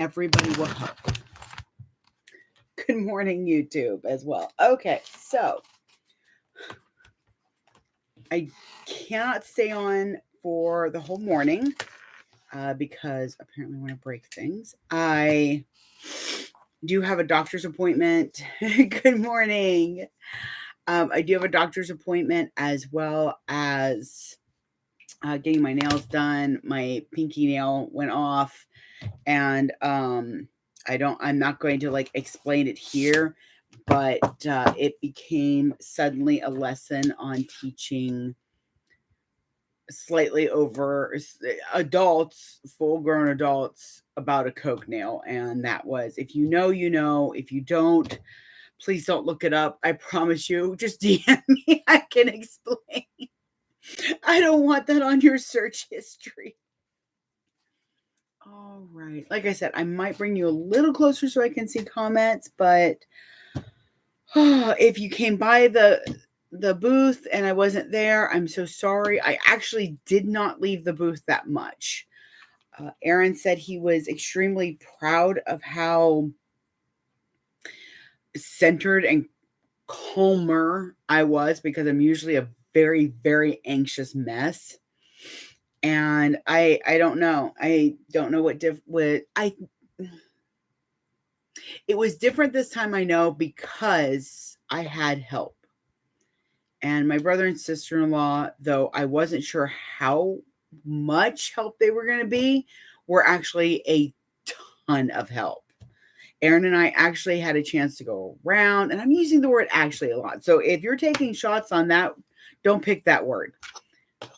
everybody will help. Good morning, YouTube, as well. Okay, so I cannot stay on for the whole morning because apparently I want to break things. I do have a doctor's appointment. Good morning. I do have a doctor's appointment as well as getting my nails done. My pinky nail went off, and I'm not going to like explain it here, but it became suddenly a lesson on teaching slightly over adults, full grown adults, about a coke nail. And that was, if you know, you know. If you don't, please don't look it up. I promise you, just DM me. I can explain. I don't want that on your search history. All right. Like I said, I might bring you a little closer so I can see comments, but if you came by the booth and I wasn't there, I'm so sorry. I actually did not leave the booth that much. Aaron said he was extremely proud of how centered and calmer I was, because I'm usually a very, very anxious mess. And I don't know. I don't know what it was different this time, I know, because I had help. And my brother and sister-in-law, though I wasn't sure how much help they were going to be, were actually a ton of help. Aaron and I actually had a chance to go around, and I'm using the word actually a lot. So if you're taking shots on that, don't pick that word.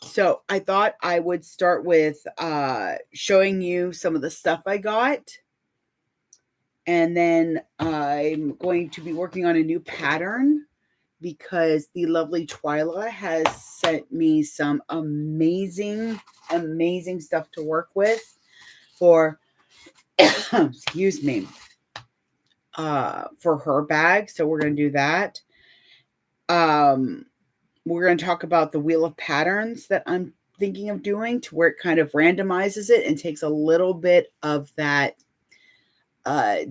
So I thought I would start with showing you some of the stuff I got. And then I'm going to be working on a new pattern because the lovely Twyla has sent me some amazing, amazing stuff to work with for, excuse me, for her bag. So we're going to do that. We're going to talk about the wheel of patterns that I'm thinking of doing, to where it kind of randomizes it and takes a little bit of that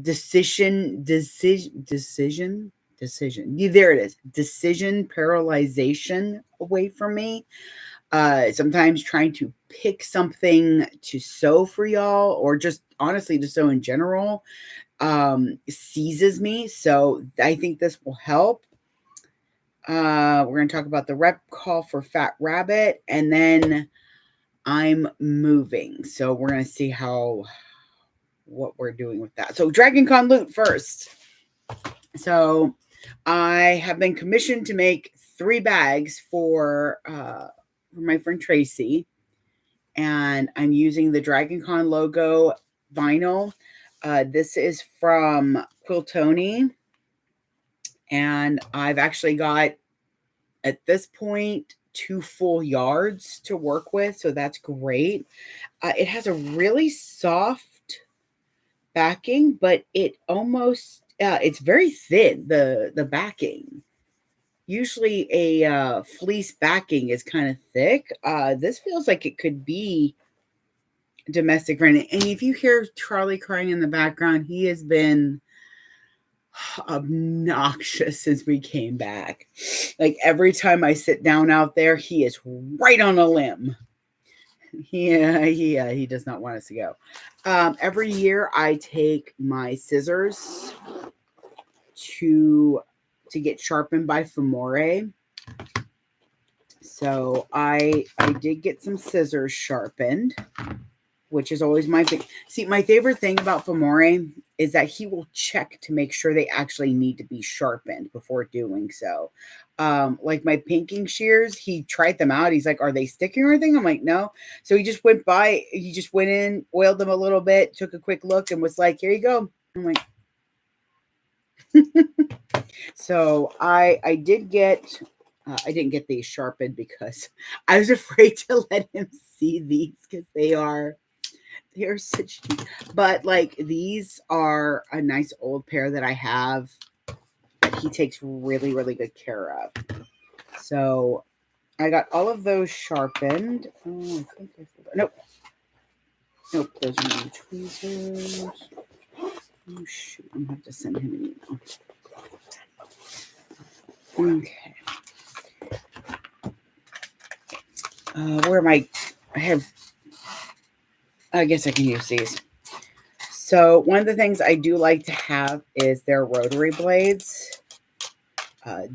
decision. There it is. Decision paralyzation away from me. Sometimes trying to pick something to sew for y'all, or just honestly to sew in general, seizes me. So I think this will help. We're going to talk about the rep call for Fat Rabbit, and then I'm moving. So we're going to see what we're doing with that. So Dragon Con loot first. So I have been commissioned to make 3 bags for my friend Tracy, and I'm using the Dragon Con logo vinyl. This is from Quiltoni, and I've actually got, at this point, 2 full yards to work with, so that's great. It has a really soft backing, but it almost it's very thin, the backing. Usually a fleece backing is kind of thick. This feels like it could be domestic branding. And if you hear Charlie crying in the background, he has been obnoxious since we came back. Like every time I sit down out there, he is right on a limb. He does not want us to go. Every year I take my scissors to get sharpened by Famore. So I did get some scissors sharpened, which is always my thing. See, my favorite thing about Famore is that he will check to make sure they actually need to be sharpened before doing so. Like my pinking shears, he tried them out. He's like, "Are they sticking or anything?" I'm like, "No." So he just went in, oiled them a little bit, took a quick look, and was like, "Here you go." I'm like, so I didn't get these sharpened because I was afraid to let him see these, because they're such, but like these are a nice old pair that I have that he takes really, really good care of. So I got all of those sharpened. Oh, I think I forgot. Nope. Nope, those are my tweezers. Oh, shoot. I'm going to have to send him an email. Okay. Where am I? I guess I can use these. So one of the things I do like to have is their rotary blades.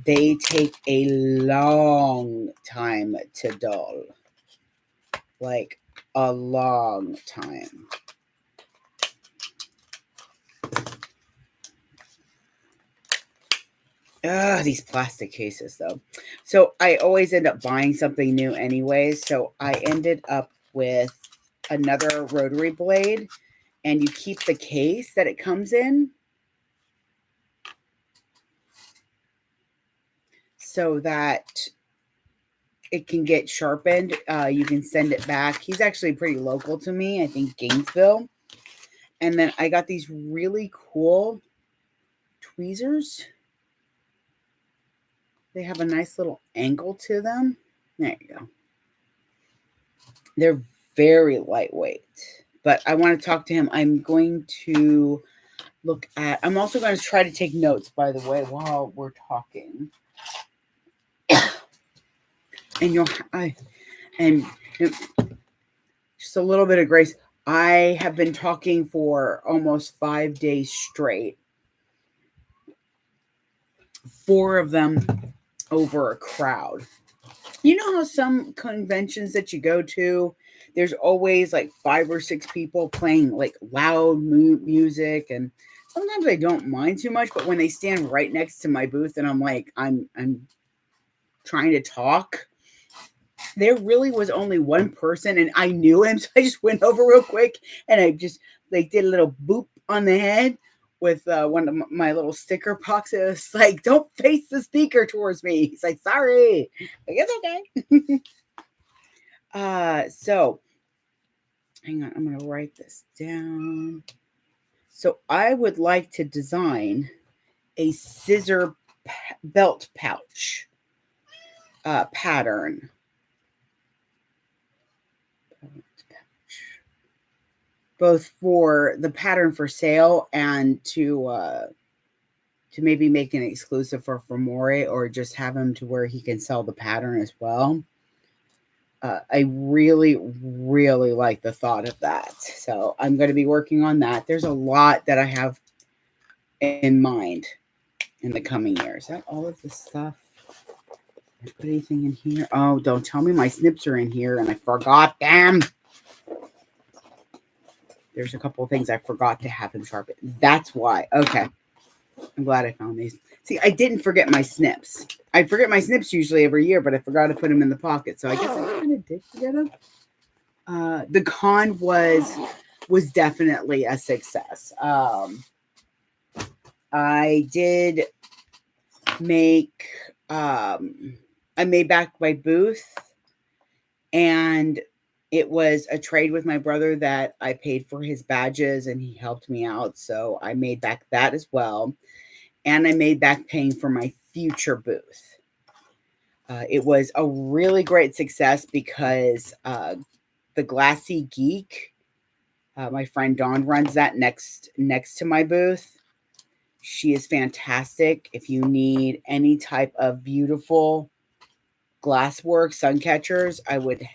They take a long time to dull. Like a long time. These plastic cases though. So I always end up buying something new anyways. So I ended up with another rotary blade, and you keep the case that it comes in so that it can get sharpened. You can send it back. He's actually pretty local to me, I think Gainesville. And then I got these really cool tweezers. They have a nice little angle to them. There you go. They're very lightweight, but I want to talk to him. I'm going to I'm also going to try to take notes, by the way, while we're talking. And just a little bit of grace. I have been talking for almost 5 days straight. 4 of them over a crowd. You know how some conventions that you go to, there's always like 5 or 6 people playing like loud music, and sometimes I don't mind too much, but when they stand right next to my booth and I'm like, I'm trying to talk, there really was only one person and I knew him, so I just went over real quick and I just like did a little boop on the head with one of my little sticker boxes. Like, don't face the speaker towards me. He's like, sorry. Like, it's okay. So hang on, I'm gonna write this down. So I would like to design a scissor belt pouch pattern. Both for the pattern for sale and to maybe make an exclusive for More, or just have him to where he can sell the pattern as well. I really, really like the thought of that. So I'm going to be working on that. There's a lot that I have in mind in the coming years. Is that all of the stuff? Did I put anything in here? Oh, don't tell me my snips are in here and I forgot them. There's a couple of things I forgot to have him sharpen. That's why. Okay. I'm glad I found these. See, I didn't forget my snips. I forget my snips usually every year, but I forgot to put them in the pocket. So I guess I kind of did forget them. The con was definitely a success. I did make I made back my booth, and it was a trade with my brother that I paid for his badges and he helped me out. So I made back that as well. And I made back paying for my future booth. It was a really great success because the Glassy Geek, my friend Dawn runs that next to my booth. She is fantastic. If you need any type of beautiful glasswork, sun catchers, I would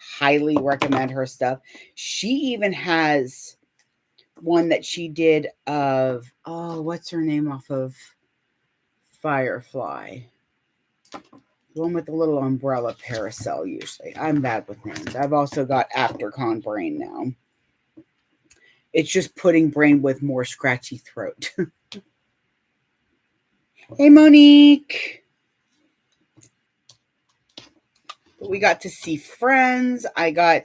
highly recommend her stuff. She even has one that she did of, what's her name off of Firefly? The one with the little umbrella parasol usually. I'm bad with names. I've also got Aftercon Brain now. It's just pudding brain with more scratchy throat. Hey, Monique. We got to see friends. I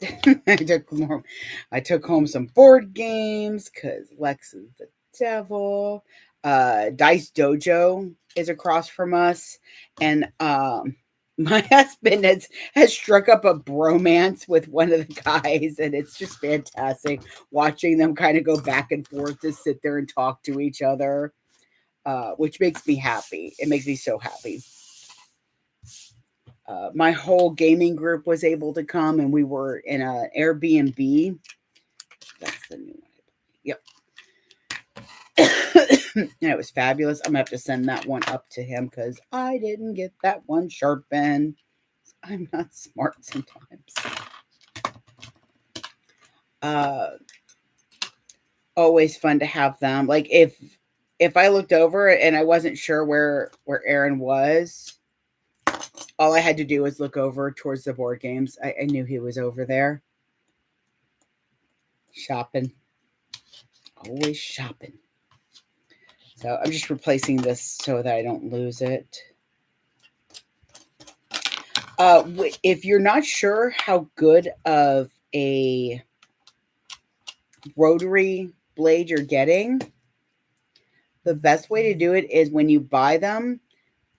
took home some board games because Lex is the devil. Dice Dojo is across from us, and my husband has struck up a bromance with one of the guys, and it's just fantastic watching them kind of go back and forth to sit there and talk to each other, which makes me happy. It makes me so happy. My whole gaming group was able to come, and we were in an Airbnb That's the new one. Yep. And it was fabulous. I'm gonna have to send that one up to him because I didn't get that one sharpened. I'm not smart sometimes. Always fun to have them. Like if I looked over and I wasn't sure where Aaron was, all I had to do was look over towards the board games. I knew he was over there shopping. Always shopping. So I'm just replacing this so that I don't lose it. If you're not sure how good of a rotary blade you're getting, the best way to do it is when you buy them,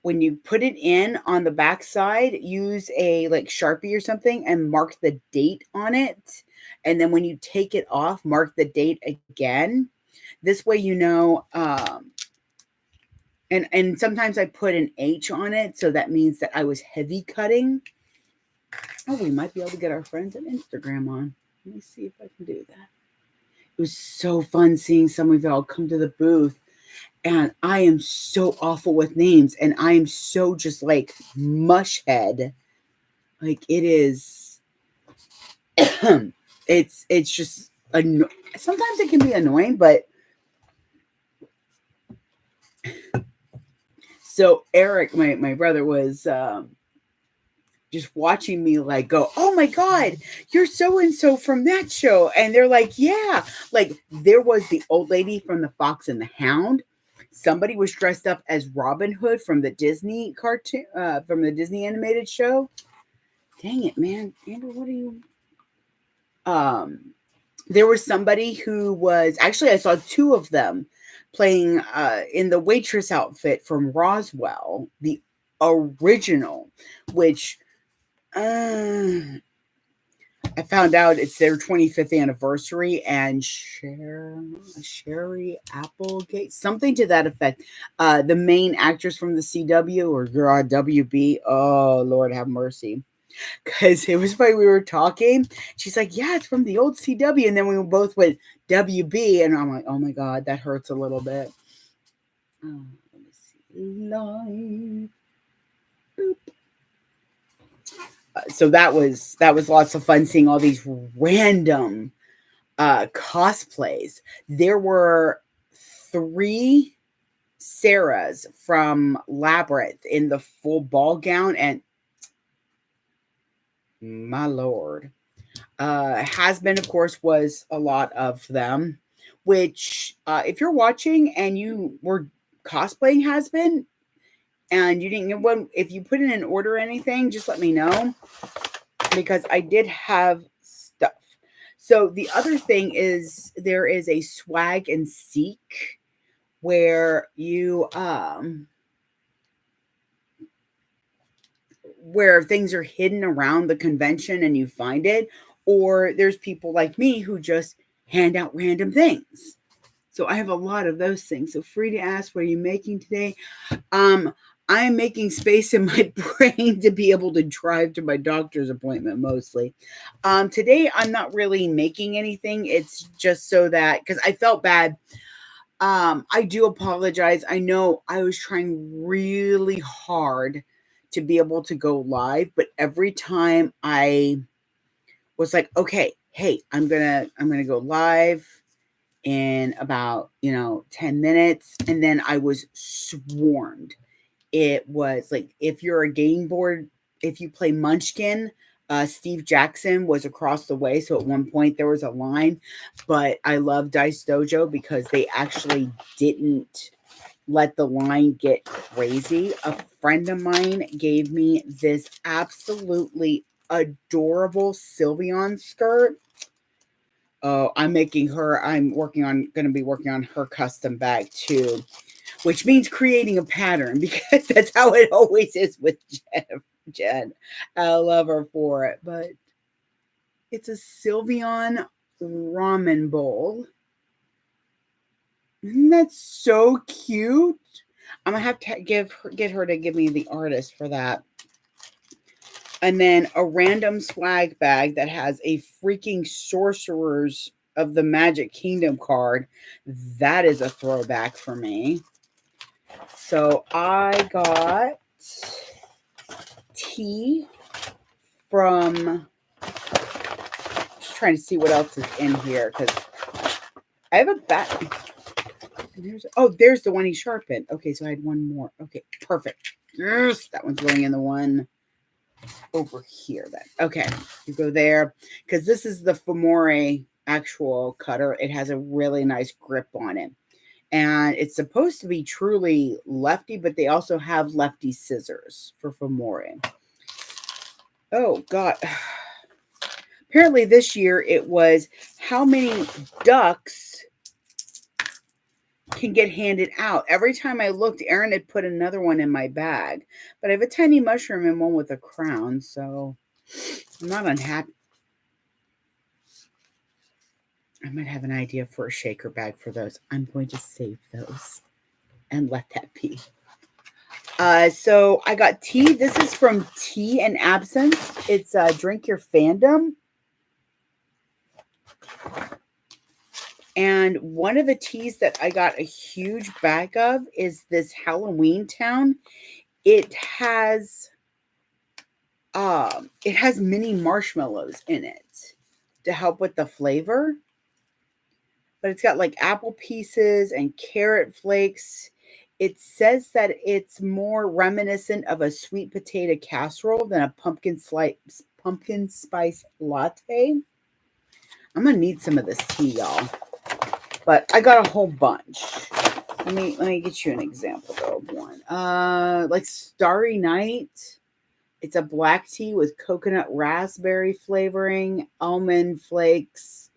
when you put it in on the back side, use a like Sharpie or something and mark the date on it. And then when you take it off, mark the date again. This way you know, and sometimes I put an H on it, so that means that I was heavy cutting. Oh, we might be able to get our friends on Instagram on. Let me see if I can do that. It was so fun seeing some of y'all come to the booth. And I am so awful with names. And I am so just like mush head. Like it is. it's just sometimes it can be annoying, but so Eric, my brother, was just watching me like go, oh my God, you're so and so from that show. And they're like, yeah. Like there was the old lady from The Fox and the Hound. Somebody was dressed up as Robin Hood from the Disney cartoon, from the Disney animated show. Dang it, man. Amber, what are you? There was somebody who was actually, I saw two of them playing in the waitress outfit from Roswell, the original, which I found out it's their 25th anniversary, and Sherry Applegate, something to that effect. The main actress from the CW or WB. Oh, Lord have mercy. Because it was funny, we were talking. She's like, yeah, it's from the old CW. And then we both went WB. And I'm like, oh my God, that hurts a little bit. Oh, let me see. Live. Boop. So that was lots of fun seeing all these random cosplays. There were 3 Sarahs from Labyrinth in the full ball gown, and my Lord. Has Been, of course, was a lot of them, which if you're watching and you were cosplaying Has Been and you didn't get one, if you put in an order or anything, just let me know because I did have stuff. So the other thing is there is a swag and seek where you where things are hidden around the convention and you find it, or there's people like me who just hand out random things. So I have a lot of those things. So free to ask, what are you making today? I am making space in my brain to be able to drive to my doctor's appointment mostly. Today I'm not really making anything. It's just so that because I felt bad. I do apologize. I know I was trying really hard to be able to go live, but every time I was like, okay, hey, I'm gonna go live in about 10 minutes, and then I was swarmed. It was like if you're a game board, if you play Munchkin, Steve Jackson was across the way, so at one point there was a line. But I love Dice Dojo because they actually didn't let the line get crazy. A friend of mine gave me this absolutely adorable Sylveon skirt. Oh, I'm going to be working on her custom bag too, which means creating a pattern because that's how it always is with Jen. I love her for it, but it's a Sylveon ramen bowl. Isn't that so cute? I'm gonna have to get her to give me the artist for that. And then a random swag bag that has a freaking sorcerer's of the Magic Kingdom card. That is a throwback for me. So I got tea from, just trying to see what else is in here because I have a bat. There's the one he sharpened. Okay, so I had one more. Okay, perfect. Yes, that one's going in the one over here then. Okay, you go there because this is the Fomori actual cutter. It has a really nice grip on it. And it's supposed to be truly lefty, but they also have lefty scissors for Fomori. Oh, God. Apparently this year it was how many ducks can get handed out. Every time I looked, Aaron had put another one in my bag. But I have a tiny mushroom and one with a crown, so I'm not unhappy. I might have an idea for a shaker bag for those. I'm going to save those and let that be. So I got tea. This is from Tea and Absence. It's Drink Your Fandom. And one of the teas that I got a huge bag of is this Halloween Town. It has mini marshmallows in it to help with the flavor. But it's got like apple pieces and carrot flakes. It says that it's more reminiscent of a sweet potato casserole than a pumpkin spice latte. I'm gonna need some of this tea, y'all. But I got a whole bunch. Let me get you an example though of one. Like Starry Night. It's a black tea with coconut raspberry flavoring, almond flakes.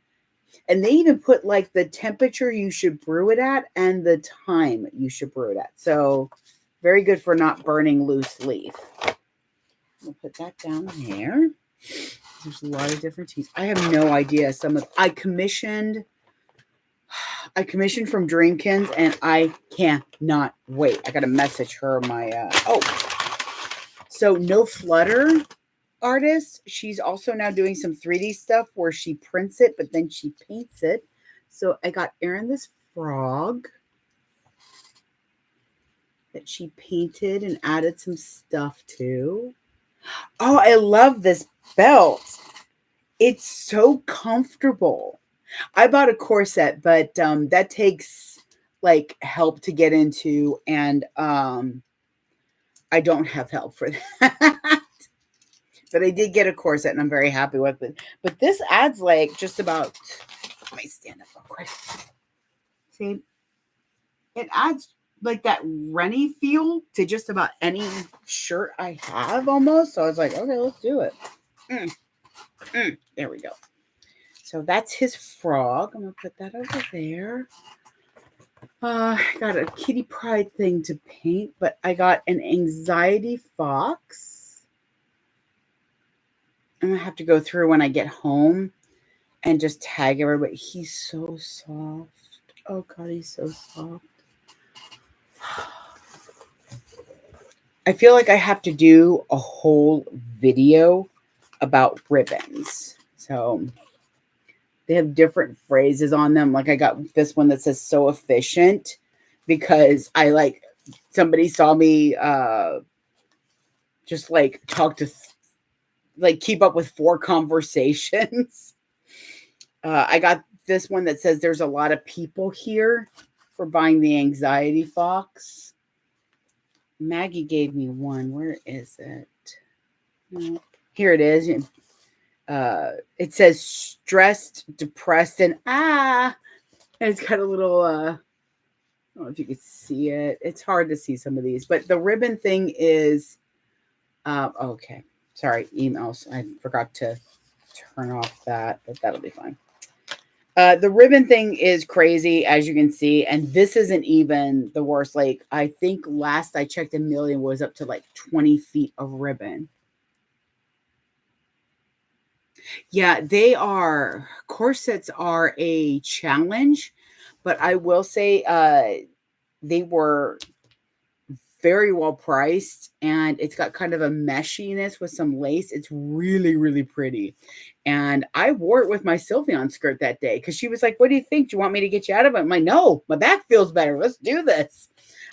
And they even put like the temperature you should brew it at and the time you should brew it at. So very good for not burning loose leaf. We'll put that down there. There's a lot of different teas. I have no idea. I commissioned from Dreamkins and I cannot wait. I got to message her so No Flutter artist. She's also now doing some 3D stuff where she prints it, but then she paints it. So I got Erin this frog that she painted and added some stuff to. Oh, I love this belt. It's so comfortable. I bought a corset, but that takes like help to get into, and I don't have help for that. But I did get a corset and I'm very happy with it. But this adds like just about, let me stand up real quick. See, it adds like that Rennie feel to just about any shirt I have almost. So I was like, okay, let's do it. There we go. So that's his frog. I'm going to put that over there. I got a Kitty Pryde thing to paint, but I got an anxiety fox. I'm going to have to go through when I get home and just tag everybody. He's so soft. Oh, God, he's so soft. I feel like I have to do a whole video about ribbons. So they have different phrases on them. Like I got this one that says so efficient because somebody saw me just like talk to keep up with 4 conversations. I got this one that says there's a lot of people here for buying the anxiety fox. Maggie gave me one. Where is it? Here it is. It says stressed, depressed, and and it's got a little, I don't know if you could see it. It's hard to see some of these, but the ribbon thing is, okay. Sorry, emails. I forgot to turn off that, but that'll be fine. The ribbon thing is crazy, as you can see, and this isn't even the worst. Like, I think last I checked, a million was up to like 20 feet of ribbon. Yeah, corsets are a challenge, but I will say they were very well priced, and it's got kind of a meshiness with some lace. It's really, really pretty. And I wore it with my Sylveon skirt that day because she was like, "What do you think? Do you want me to get you out of it?" I'm like, "No, my back feels better. Let's do this.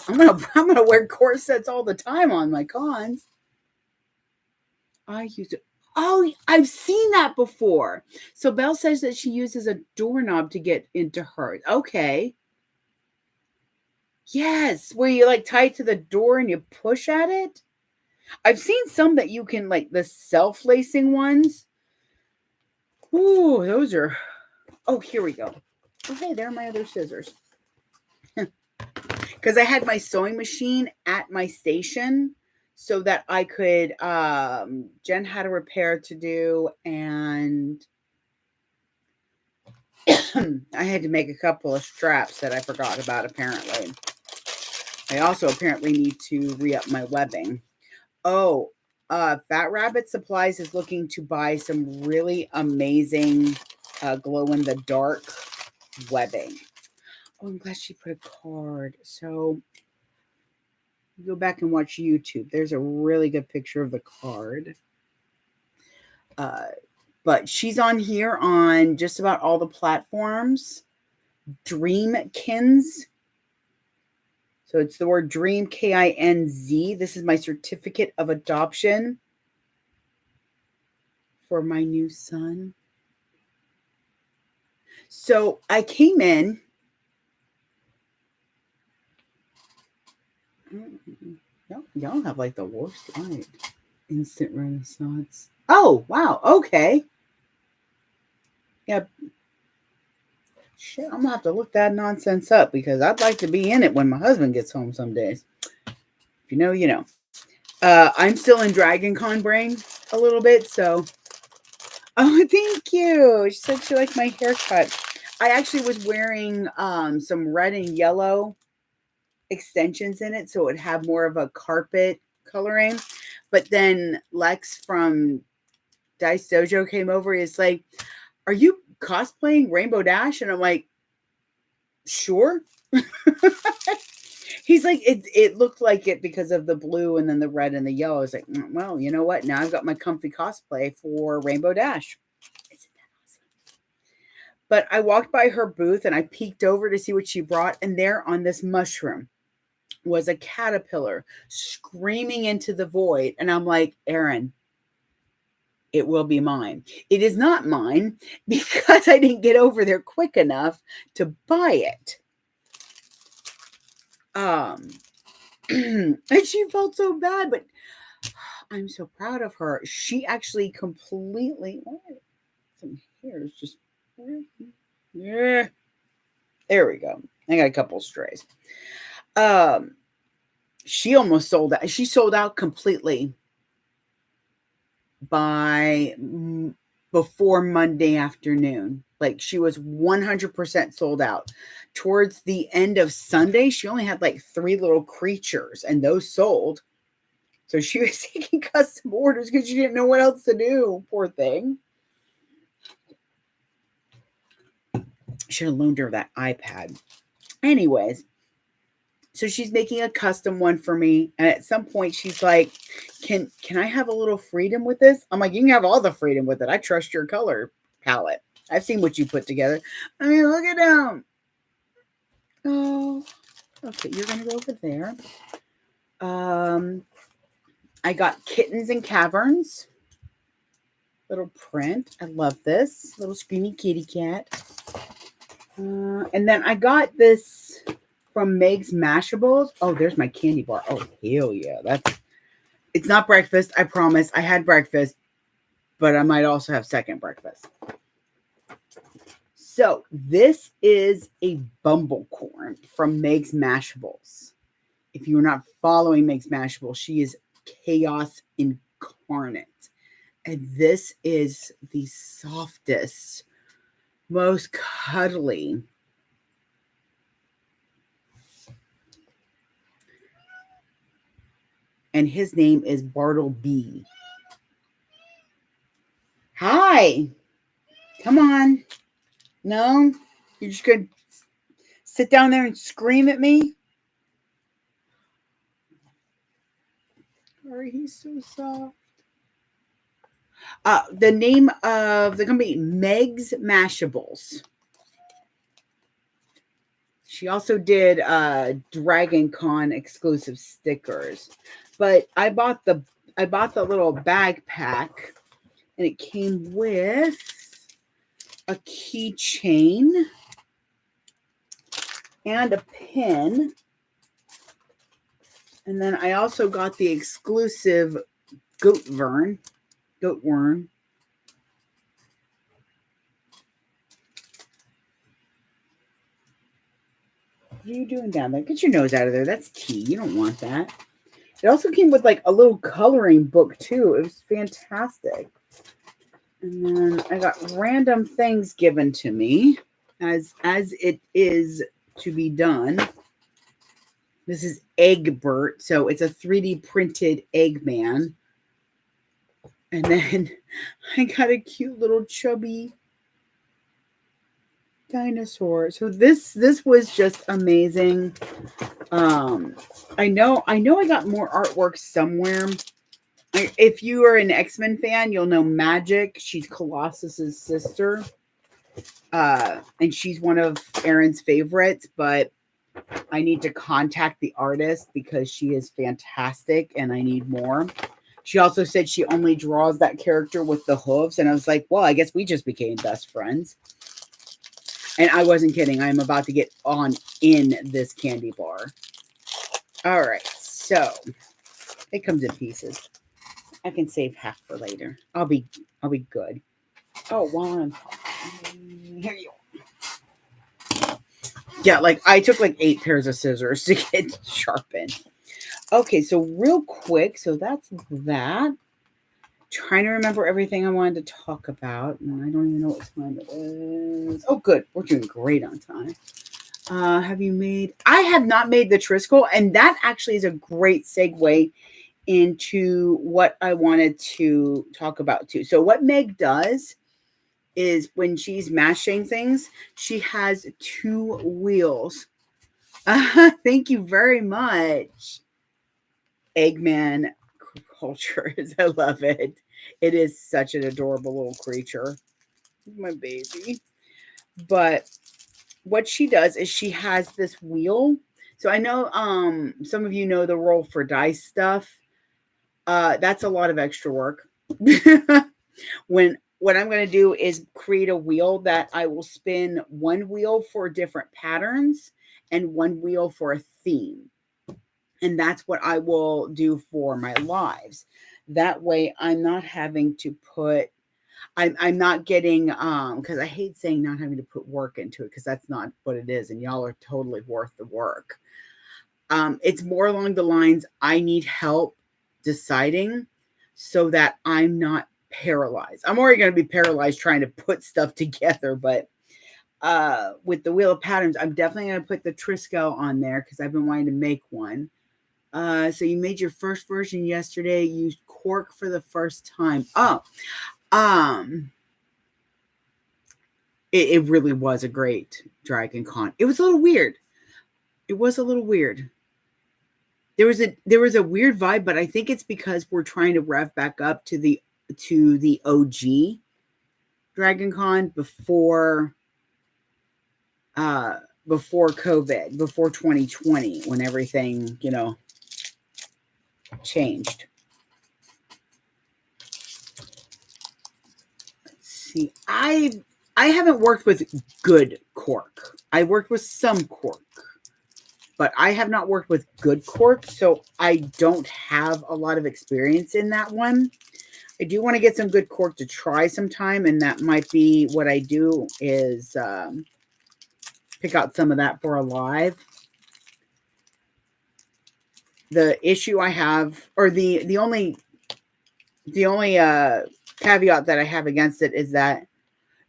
I'm gonna wear corsets all the time on my cons." I use it. Oh, I've seen that before. So Belle says that she uses a doorknob to get into hers. Okay. Yes, where you like tie it to the door and you push at it. I've seen some that you can like the self-lacing ones. Ooh, those are. Oh, here we go. Oh, hey, there are my other scissors. Because I had my sewing machine at my station so that I could. Jen had a repair to do, and I had to make a couple of straps that I forgot about. Apparently, I also apparently need to re-up my webbing. Oh, Fat Rabbit Supplies is looking to buy some really amazing glow in the dark webbing. Oh, I'm glad she put a card. So go back and watch YouTube. There's a really good picture of the card. But she's on here on just about all the platforms. Dreamkins. So it's the word dream, Kinz. This is my certificate of adoption for my new son. So I came in. Y'all have like the worst light. Instant Renaissance. Oh, wow. Okay. Yeah. Shit, I'm gonna have to look that nonsense up because I'd like to be in it when my husband gets home some days. If you know, you know. I'm still in Dragon Con brain a little bit, so. Oh, thank you. She said she liked my haircut. I actually was wearing some red and yellow extensions in it, so it would have more of a carpet coloring. But then Lex from Dice Dojo came over. He's like, "Are you cosplaying Rainbow Dash?" And I'm like, "Sure." He's like, it looked like it because of the blue and then the red and the yellow. I was like, well, you know what? Now I've got my comfy cosplay for Rainbow Dash. Isn't that awesome? But I walked by her booth and I peeked over to see what she brought. And there on this mushroom was a caterpillar screaming into the void. And I'm like, Erin, it will be mine. It is not mine because I didn't get over there quick enough to buy it. And she felt so bad, but I'm so proud of her. She actually completely some hairs just yeah. There we go. I got a couple strays. She almost sold out. She sold out completely by before Monday afternoon. Like she was 100% sold out. Towards the end of Sunday, she only had like 3 little creatures, and those sold. So she was taking custom orders because she didn't know what else to do. Poor thing. Should have loaned her that iPad. Anyways, so she's making a custom one for me, and at some point she's like, "Can I have a little freedom with this?" I'm like, "You can have all the freedom with it. I trust your color palette. I've seen what you put together. I mean, look at them. Oh, okay. You're gonna go over there. I got Kittens and Caverns. Little print. I love this little screamy kitty cat. And then I got this from Meg's Mashables. Oh, there's my candy bar. Oh, hell yeah. It's not breakfast, I promise. I had breakfast, but I might also have second breakfast. So this is a Bumblecorn from Meg's Mashables. If you're not following Meg's Mashables, she is chaos incarnate. And this is the softest, most cuddly. And his name is Bartleby. Hi. Come on. No? You're just going to sit down there and scream at me? sorry. He's so soft. The name of the company, Meg's Mashables. She also did Dragon Con exclusive stickers. But I bought the little bag pack, and it came with a keychain and a pin. And then I also got the exclusive goat worm. What are you doing down there? Get your nose out of there. That's tea. You don't want that. It also came with like a little coloring book too. It was fantastic. And then I got random things given to me as it is to be done. This is Eggbert, so it's a 3D printed Eggman. And then I got a cute little chubby dinosaur. So this was just amazing. I know I got more artwork somewhere. If you are an X-Men fan, you'll know Magic. She's Colossus's sister. And she's one of Aaron's favorites, but I need to contact the artist because she is fantastic and I need more. She also said she only draws that character with the hooves. And I was like, well, I guess we just became best friends. And I wasn't kidding. I'm about to get on in this candy bar. All right. So it comes in pieces. I can save half for later. I'll be good. Oh, while I'm here you are. Yeah, like I took like 8 pairs of scissors to get sharpened. Okay, so real quick, so that's that. Trying to remember everything I wanted to talk about, and I don't even know what time it is. Oh, good. We're doing great on time. Have you made? I have not made the Triskel, and that actually is a great segue into what I wanted to talk about too. So what Meg does is when she's mashing things, she has 2 wheels. Thank you very much. Eggman cultures. I love it. It is such an adorable little creature. My baby. But what she does is she has this wheel. So I know some of you know the roll for dice stuff. That's a lot of extra work. What I'm going to do is create a wheel that I will spin 1 wheel for different patterns and 1 wheel for a theme. And that's what I will do for my lives. That way I'm not having to put, I'm not getting, because I hate saying not having to put work into it, because that's not what it is. And y'all are totally worth the work. It's more along the lines, I need help deciding so that I'm not paralyzed. I'm already going to be paralyzed trying to put stuff together, but with the Wheel of Patterns, I'm definitely going to put the Triskel on there because I've been wanting to make one. So you made your first version yesterday, used cork for the first time. It really was a great Dragon Con. It was a little weird. There was a weird vibe, but I think it's because we're trying to rev back up to the OG Dragon Con before COVID, before 2020, when everything, changed. Let's see. I haven't worked with good cork. I worked with some cork, but I have not worked with good cork, so I don't have a lot of experience in that one. I do want to get some good cork to try sometime, and that might be what I do is pick out some of that for a live. The issue I have, or the only caveat that I have against it is that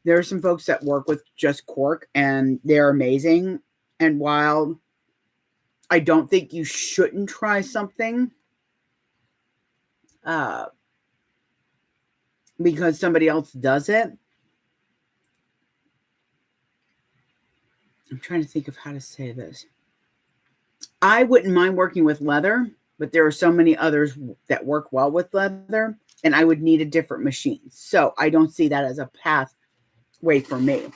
there are some folks that work with just cork, and they're amazing. And while I don't think you shouldn't try something because somebody else does it, I'm trying to think of how to say this. I wouldn't mind working with leather, but there are so many others that work well with leather, and I would need a different machine. So I don't see that as a pathway for me.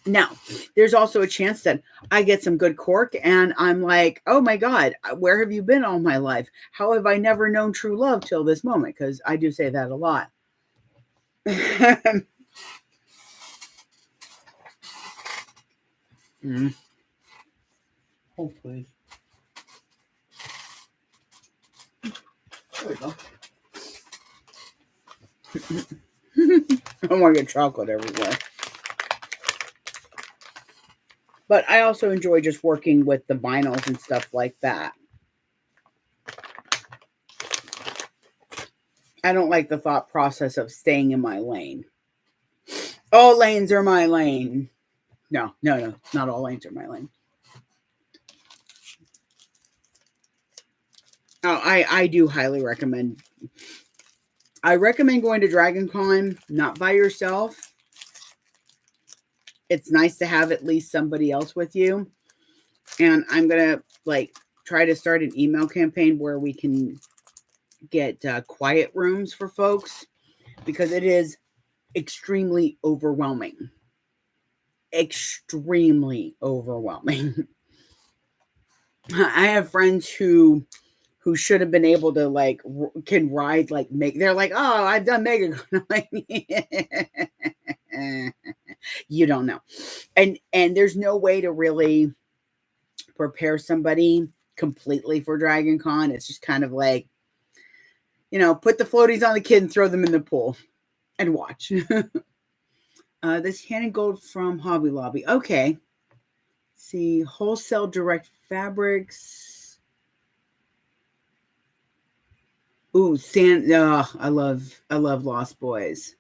Now, there's also a chance that I get some good cork and I'm like, oh my God, where have you been all my life? How have I never known true love till this moment? Because I do say that a lot. Mm. Oh, please. There we go. I don't want to get chocolate everywhere. But I also enjoy just working with the vinyls and stuff like that. I don't like the thought process of staying in my lane. All lanes are my lane. No, not all lanes are my lane. Oh, I do highly recommend. I recommend going to Dragon Con, not by yourself. It's nice to have at least somebody else with you. And I'm going to try to start an email campaign where we can get quiet rooms for folks, because it is extremely overwhelming. Extremely overwhelming. I have friends who should have been able to can ride they're like, oh, I've done MegaCon. Like, you don't know. And there's no way to really prepare somebody completely for Dragon Con. It's just kind of like, put the floaties on the kid and throw them in the pool and watch. This Hand and Gold from Hobby Lobby. Okay. See, wholesale direct fabrics. Ooh, I love Lost Boys.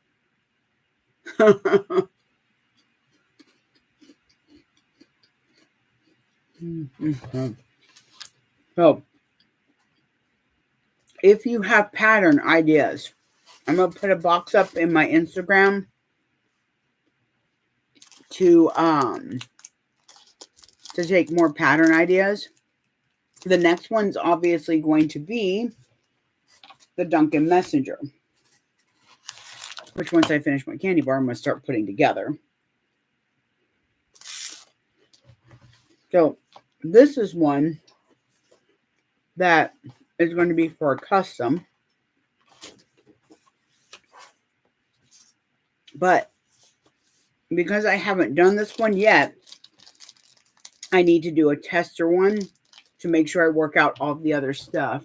Mm-hmm. So, if you have pattern ideas, I'm gonna put a box up in my Instagram to take more pattern ideas. The next one's obviously going to be the Duncan Messenger, which once I finish my candy bar, I'm going to start putting together. So this is one that is going to be for a custom, but because I haven't done this one yet, I need to do a tester one to make sure I work out all the other stuff.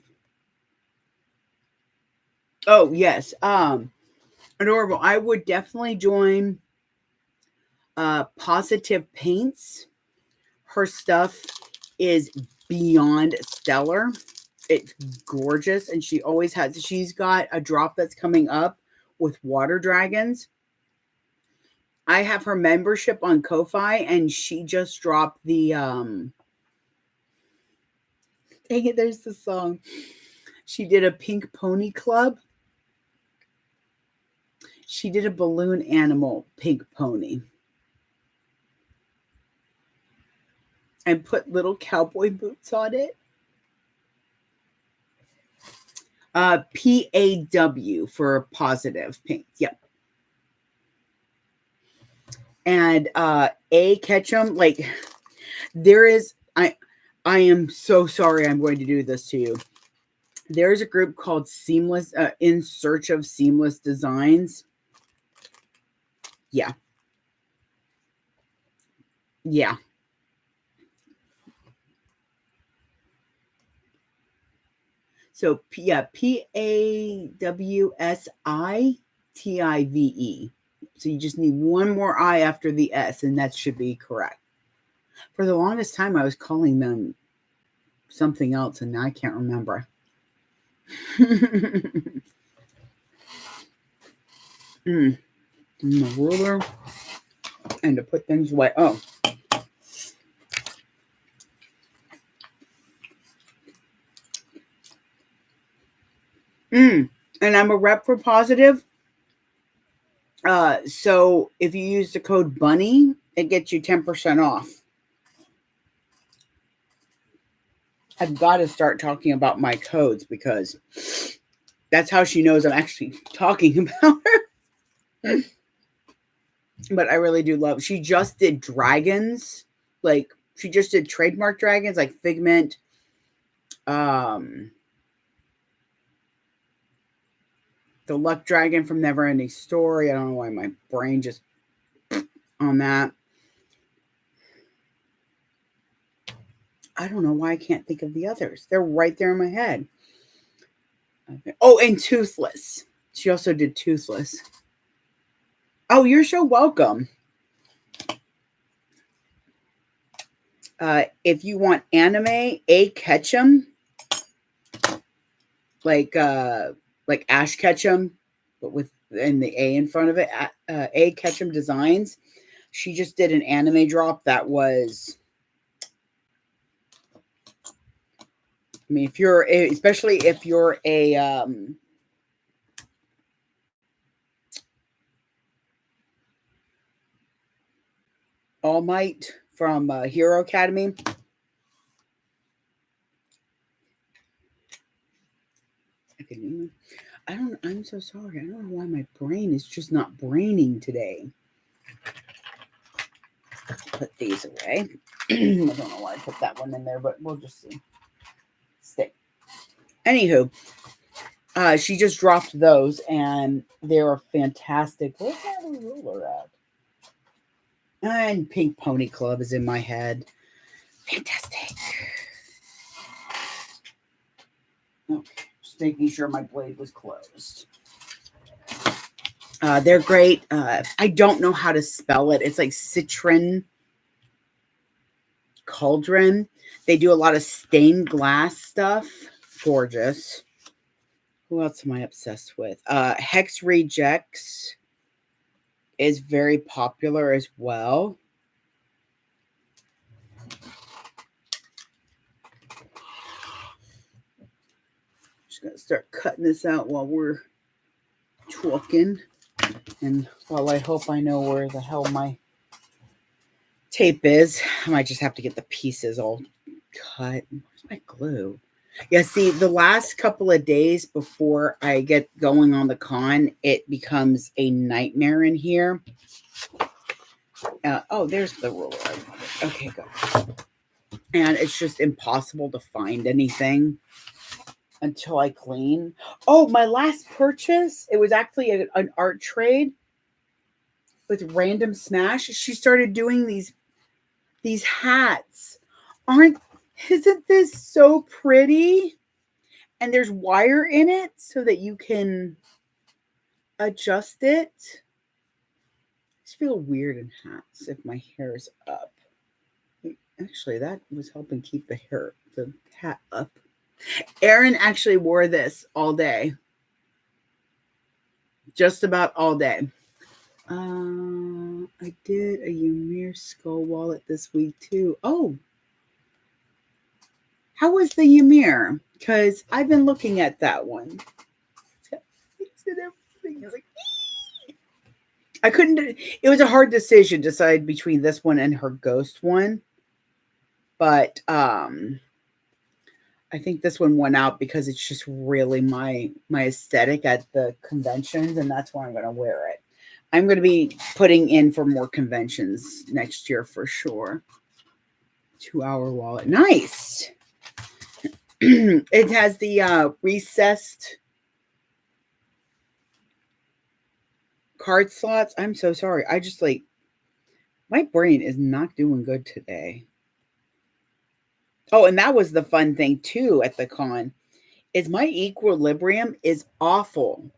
Oh, yes. Adorable. I would definitely join Positive Paints. Her stuff is beyond stellar. It's gorgeous. And she's got a drop that's coming up with water dragons. I have her membership on Ko-Fi, and she just dropped the dang it, there's the song. She did a Pink Pony Club. She did a balloon animal pink pony and put little cowboy boots on it. PAW for Positive Paints. Yep. And A Ketchum, there is, I am so sorry I'm going to do this to you. There's a group called Seamless, In Search of Seamless Designs. Yeah. Yeah. So, PAWSITIVE. So you just need one more I after the S, and that should be correct. For the longest time, I was calling them something else, and now I can't remember. And the ruler, and to put things away. Oh. And I'm a rep for Positive. So if you use the code BUNNY, it gets you 10% off. I've got to start talking about my codes because that's how she knows I'm actually talking about her. But I really do love. She just did dragons, like she just did trademark dragons, like Figment. The Luck Dragon from Neverending Story. I don't know why my brain just on that. I don't know why I can't think of the others. They're right there in my head. Okay. Oh, and Toothless. She also did Toothless. Oh, you're so welcome. If you want anime, A. Ketchum, like Ash Ketchum, but with and the A in front of it. A. Ketchum Designs. She just did an anime drop that was. I mean, especially if you're a All Might from Hero Academy. I'm so sorry. I don't know why my brain is just not braining today. Put these away. I don't know why I put that one in there, but we'll just see. Stay. Anywho, she just dropped those, and they're fantastic. Where's that ruler at? And Pink Pony Club is in my head. Fantastic. Okay, just making sure my blade was closed. They're great. I don't know how to spell it. It's like Citron Cauldron. They do a lot of stained glass stuff. Gorgeous. Who else am I obsessed with? Hex Rejects is very popular as well. Just gonna start cutting this out while we're talking, and while I hope I know where the hell my tape is. I might just have to get the pieces all cut. Where's my glue? Yeah, see, the last couple of days before I get going on the con, it becomes a nightmare in here. Oh, there's the ruler. Okay, good. And it's just impossible to find anything until I clean. Oh, my last purchase, it was actually an art trade with Random Smash. She started doing these hats. Isn't this so pretty? And there's wire in it so that you can adjust it. I just feel weird in hats if my hair is up. Actually, that was helping keep the hat up. Erin actually wore this all day. Just about all day. I did a Ymir skull wallet this week too. Oh, how was the Ymir? Because I've been looking at that one. I couldn't. It was a hard decision to decide between this one and her ghost one, but I think this one won out because it's just really my aesthetic at the conventions, and that's why I'm going to wear it. I'm going to be putting in for more conventions next year for sure. 2-hour wallet, nice. It has the recessed card slots. I'm so sorry. I just my brain is not doing good today. Oh, and that was the fun thing too at the con is my equilibrium is awful.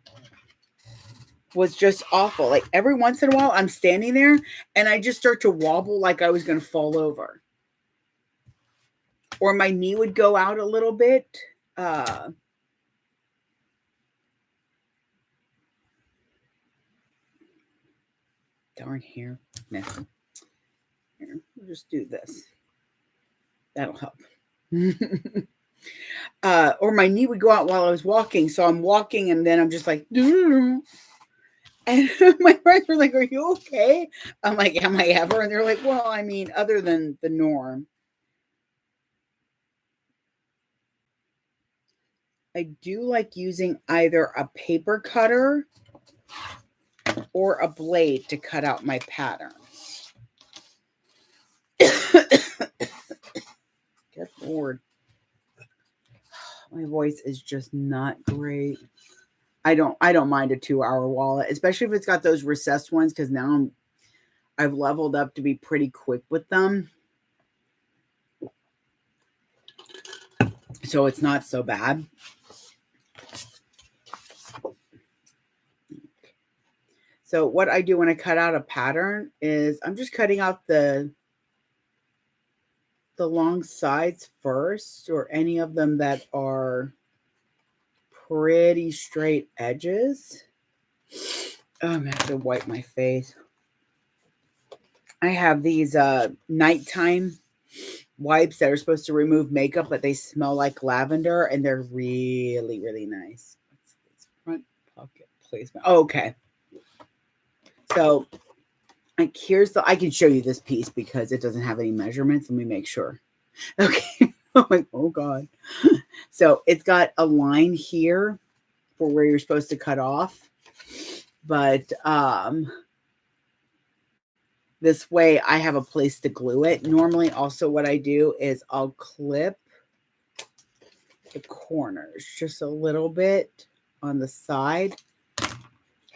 Was just awful. Like every once in a while I'm standing there and I just start to wobble like I was going to fall over. Or my knee would go out a little bit. Darn hair. No. Here, we'll just do this. That'll help. Or my knee would go out while I was walking. So I'm walking and then I'm just like, and my friends were like, are you okay? I'm like, am I ever? And they're like, well, I mean, other than the norm. I do like using either a paper cutter or a blade to cut out my patterns. Good Lord. My voice is just not great. I don't mind a 2-hour wallet, especially if it's got those recessed ones, because now I've leveled up to be pretty quick with them. So it's not so bad. So what I do when I cut out a pattern is I'm just cutting out the long sides first, or any of them that are pretty straight edges. Oh, I'm gonna have to wipe my face. I have these nighttime wipes that are supposed to remove makeup, but they smell like lavender, and they're really, really nice. What's this front pocket placement? Oh, okay. So like here's I can show you this piece because it doesn't have any measurements. Let me make sure. Okay. I'm like, oh God. So it's got a line here for where you're supposed to cut off. But this way I have a place to glue it. Normally also what I do is I'll clip the corners just a little bit on the side.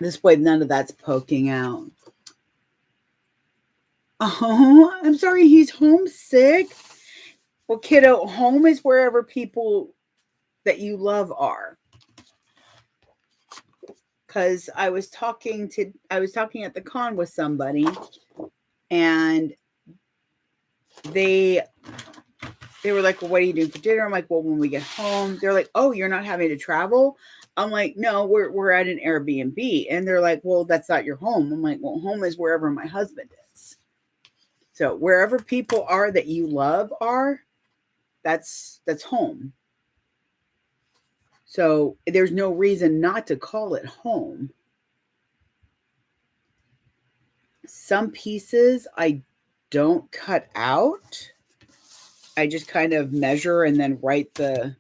This way none of that's poking out. Oh, I'm sorry, he's homesick. Well, kiddo, home is wherever people that you love are. Because I was talking at the con with somebody, and they were like, well, what are you doing for dinner? I'm like, well, when we get home. They're like, oh, you're not having to travel? I'm like, no, we're at an Airbnb. And they're like, well, that's not your home. I'm like, well, home is wherever my husband is. So wherever people are that you love are, that's home. So there's no reason not to call it home. Some pieces I don't cut out. I just kind of measure and then write the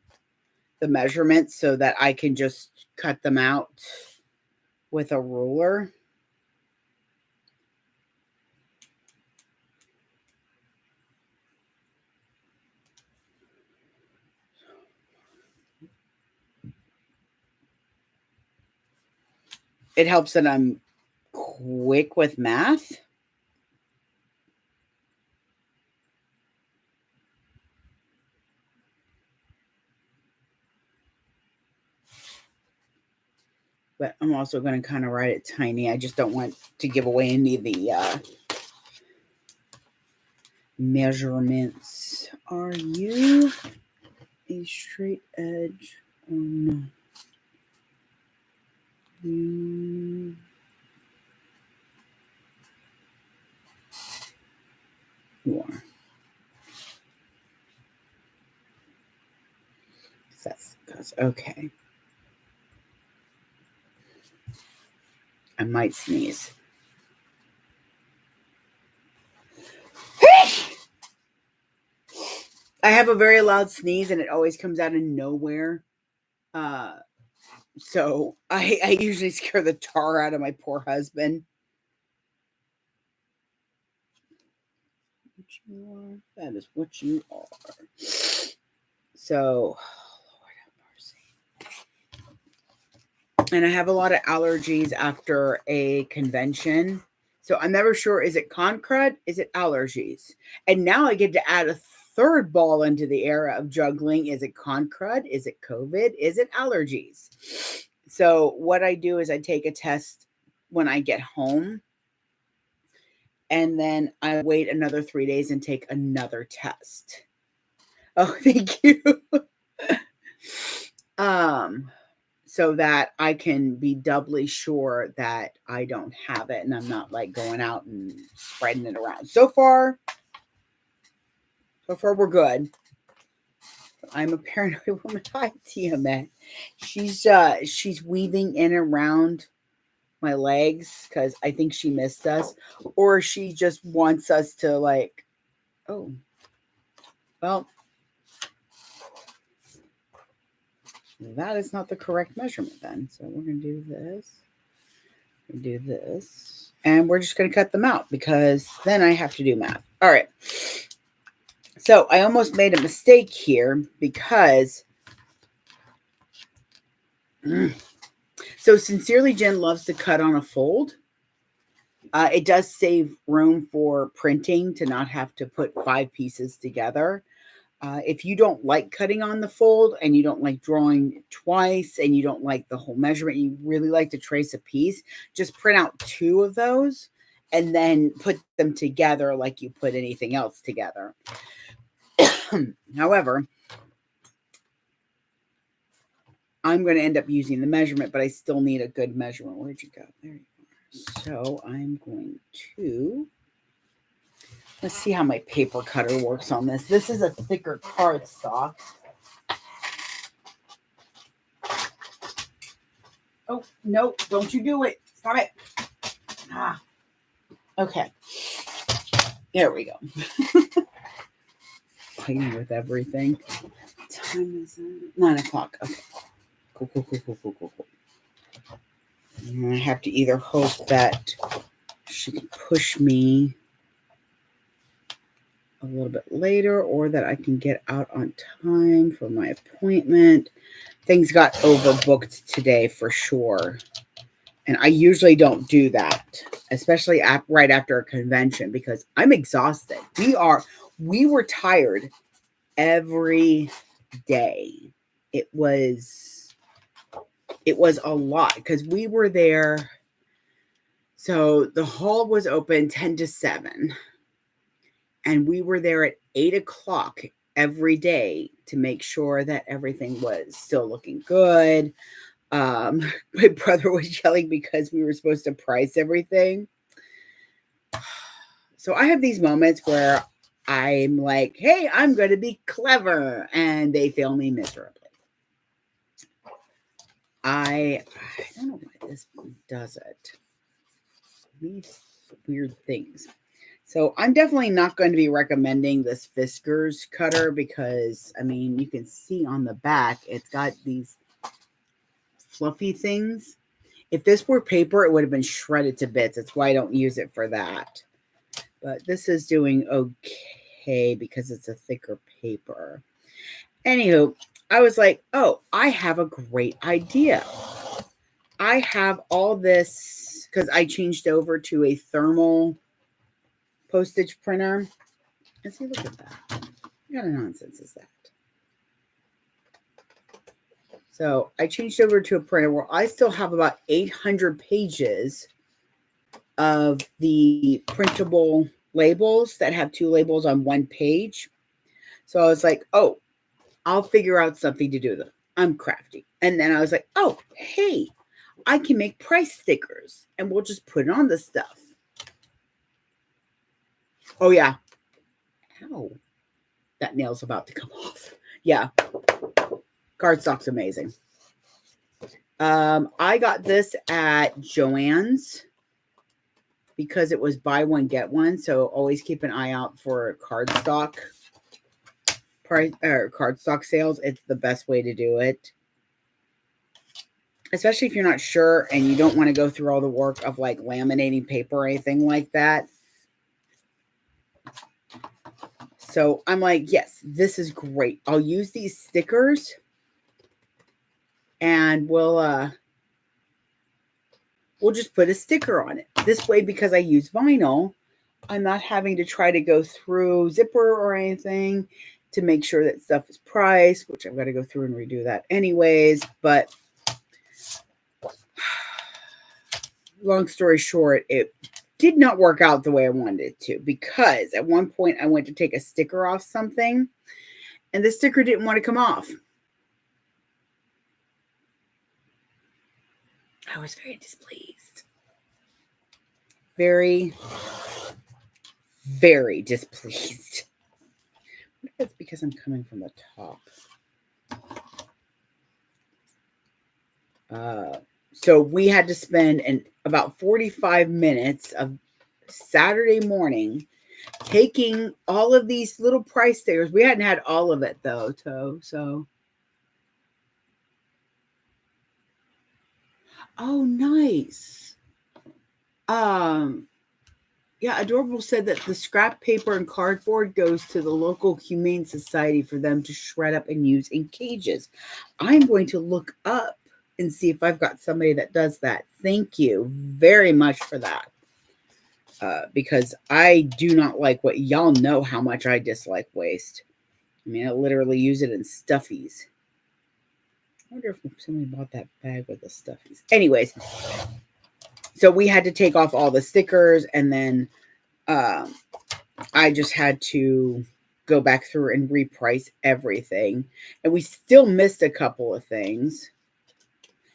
measurements so that I can just cut them out with a ruler. It helps that I'm quick with math. But I'm also going to kind of write it tiny. I just don't want to give away any of the measurements. Are you a straight edge or no? You are. That's okay. I might sneeze. I have a very loud sneeze and it always comes out of nowhere. So I usually scare the tar out of my poor husband. What you are, that is what you are. So, Lord have mercy. And I have a lot of allergies after a convention. So I'm never sure, is it con crud? Is it allergies? And now I get to add a third ball into the era of juggling. Is it con crud? Is it COVID? Is it allergies? So what I do is I take a test when I get home, and then I wait another 3 days and take another test. Oh, thank you. So that I can be doubly sure that I don't have it and I'm not like going out and spreading it around. So far we're good. I'm a paranoid woman. Hi, Tiamat. She's weaving in around my legs because I think she missed us, or she just wants us to like, oh, well, that is not the correct measurement then. So we're going to do this. Do this. And we're just going to cut them out because then I have to do math. All right. So I almost made a mistake here because so Sincerely Jen loves to cut on a fold. It does save room for printing to not have to put 5 pieces together. If you don't like cutting on the fold and you don't like drawing twice and you don't like the whole measurement, you really like to trace a piece, just print out 2 of those and then put them together like you put anything else together. However, I'm going to end up using the measurement, but I still need a good measurement. Where'd you go? There you are. So I'm going to... Let's see how my paper cutter works on this. This is a thicker cardstock. Oh, no, don't you do it. Stop it. Ah. Okay. There we go. Fighting with everything. What time is it? 9 o'clock. Okay. Cool. And I have to either hope that she can push me a little bit later or that I can get out on time for my appointment. Things got overbooked today for sure. And I usually don't do that, especially right after a convention because I'm exhausted. We were tired every day. It was a lot because we were there. So the hall was open 10 to 7. And we were there at 8 o'clock every day to make sure that everything was still looking good. My brother was yelling because we were supposed to price everything. So I have these moments where I'm like, hey, I'm going to be clever. And they fail me miserably. I don't know why this does it. These weird things. So I'm definitely not going to be recommending this Fiskars cutter because, I mean, you can see on the back, it's got these fluffy things. If this were paper, it would have been shredded to bits. That's why I don't use it for that. But this is doing okay because it's a thicker paper. Anywho, I was like, oh, I have a great idea. I have all this because I changed over to a thermal postage printer. Let's see, look at that. What kind of nonsense is that? So I changed over to a printer where I still have about 800 pages of the printable labels that have 2 labels on 1 page. So I was like, oh, I'll figure out something to do them. I'm crafty. And then I was like, oh, hey, I can make price stickers and we'll just put it on the stuff. Oh, yeah. Ow. That nail's about to come off. Yeah. Cardstock's amazing. I got this at Joann's because it was buy one, get one. So always keep an eye out for cardstock price or cardstock sales. It's the best way to do it. Especially if you're not sure and you don't want to go through all the work of like laminating paper or anything like that. So I'm like, yes, this is great. I'll use these stickers and we'll just put a sticker on it. This way, because I use vinyl, I'm not having to try to go through Zipper or anything to make sure that stuff is priced, which I've got to go through and redo that anyways. But long story short, it did not work out the way I wanted it to because at one point I went to take a sticker off something and the sticker didn't want to come off. I was very displeased. Very, very displeased. I think that's because I'm coming from the top. So we had to spend about 45 minutes of Saturday morning taking all of these little price stickers. We hadn't had all of it though, so Oh, nice. Yeah, Adorable said that the scrap paper and cardboard goes to the local humane society for them to shred up and use in cages. I'm going to look up and see if I've got somebody that does that. Thank you very much for that. Because I do not like what y'all know how much I dislike waste. I mean, I literally use it in stuffies. I wonder if somebody bought that bag with the stuffies. Anyways, so we had to take off all the stickers, and then um, I just had to go back through and reprice everything. And we still missed a couple of things.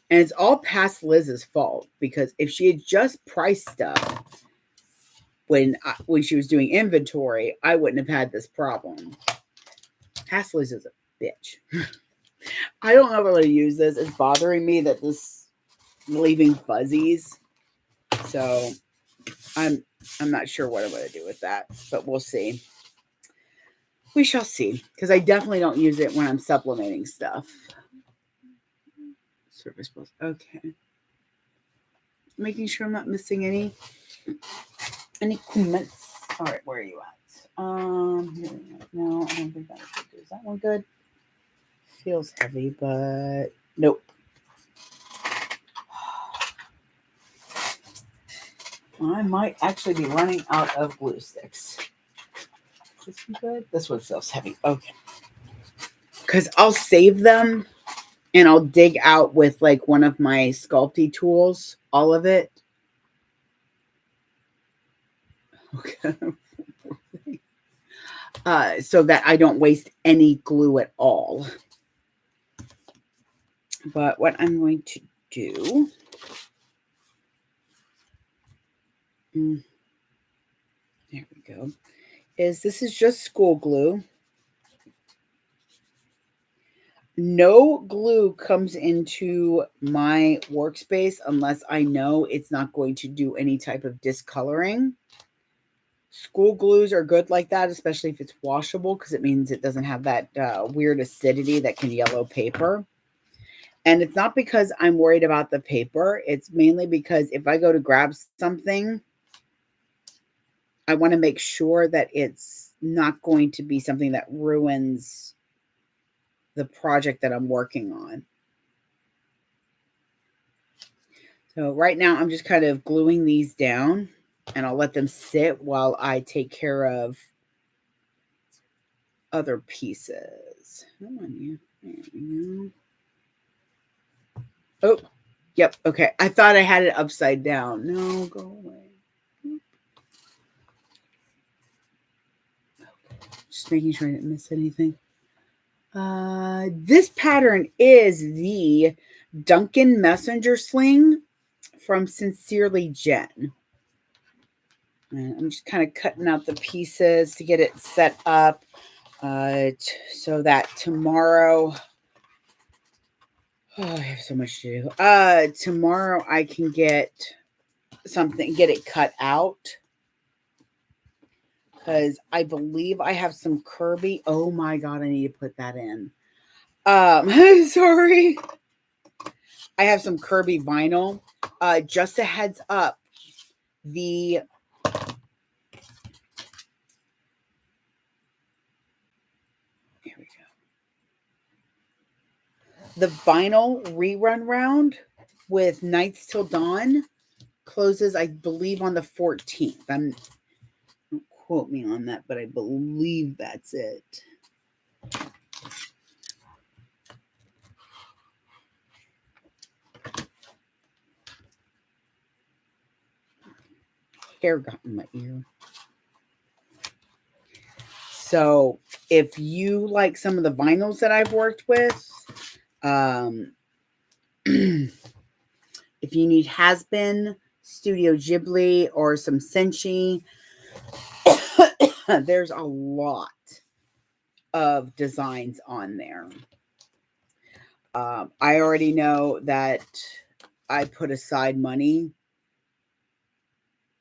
And it's all past Liz's fault because if she had just priced stuff when she was doing inventory, I wouldn't have had this problem. Past Liz is a bitch. I don't know if I'm going to use this. It's bothering me that this leaving fuzzies. So I'm not sure what I'm going to do with that, but we'll see. We shall see, because I definitely don't use it when I'm supplementing stuff. Service bills. Okay. Making sure I'm not missing any comments. All right, where are you at? No, I don't think that's good. Is that one good? Feels heavy, but nope. I might actually be running out of glue sticks. This one good? This one feels heavy. Okay. Because I'll save them and I'll dig out with like one of my Sculpey tools, all of it. Okay. So that I don't waste any glue at all. But what I'm going to do, there we go, is this is just school glue. No glue comes into my workspace unless I know it's not going to do any type of discoloring. School glues are good like that, especially if it's washable, because it means it doesn't have that weird acidity that can yellow paper. And it's not because I'm worried about the paper. It's mainly because if I go to grab something, I want to make sure that it's not going to be something that ruins the project that I'm working on. So right now I'm just kind of gluing these down, and I'll let them sit while I take care of other pieces. Come on, you. There we go. Oh, yep. Okay. I thought I had it upside down. No, go away. Just making sure I didn't miss anything. This pattern is the Duncan Messenger Sling from Sincerely Jen. And I'm just kind of cutting out the pieces to get it set up so that tomorrow, I have so much to do. Tomorrow I can get it cut out. Because I believe I have some Kirby. Oh my God, I need to put that in. Sorry. I have some Kirby vinyl. Just a heads up. There we go. The vinyl rerun round with Nights Till Dawn closes, I believe, on the 14th. Don't quote me on that, but I believe that's it. Hair got in my ear. So if you like some of the vinyls that I've worked with, if you need Has Been, Studio Ghibli, or some Senshi, there's a lot of designs on there. I already know that I put aside money,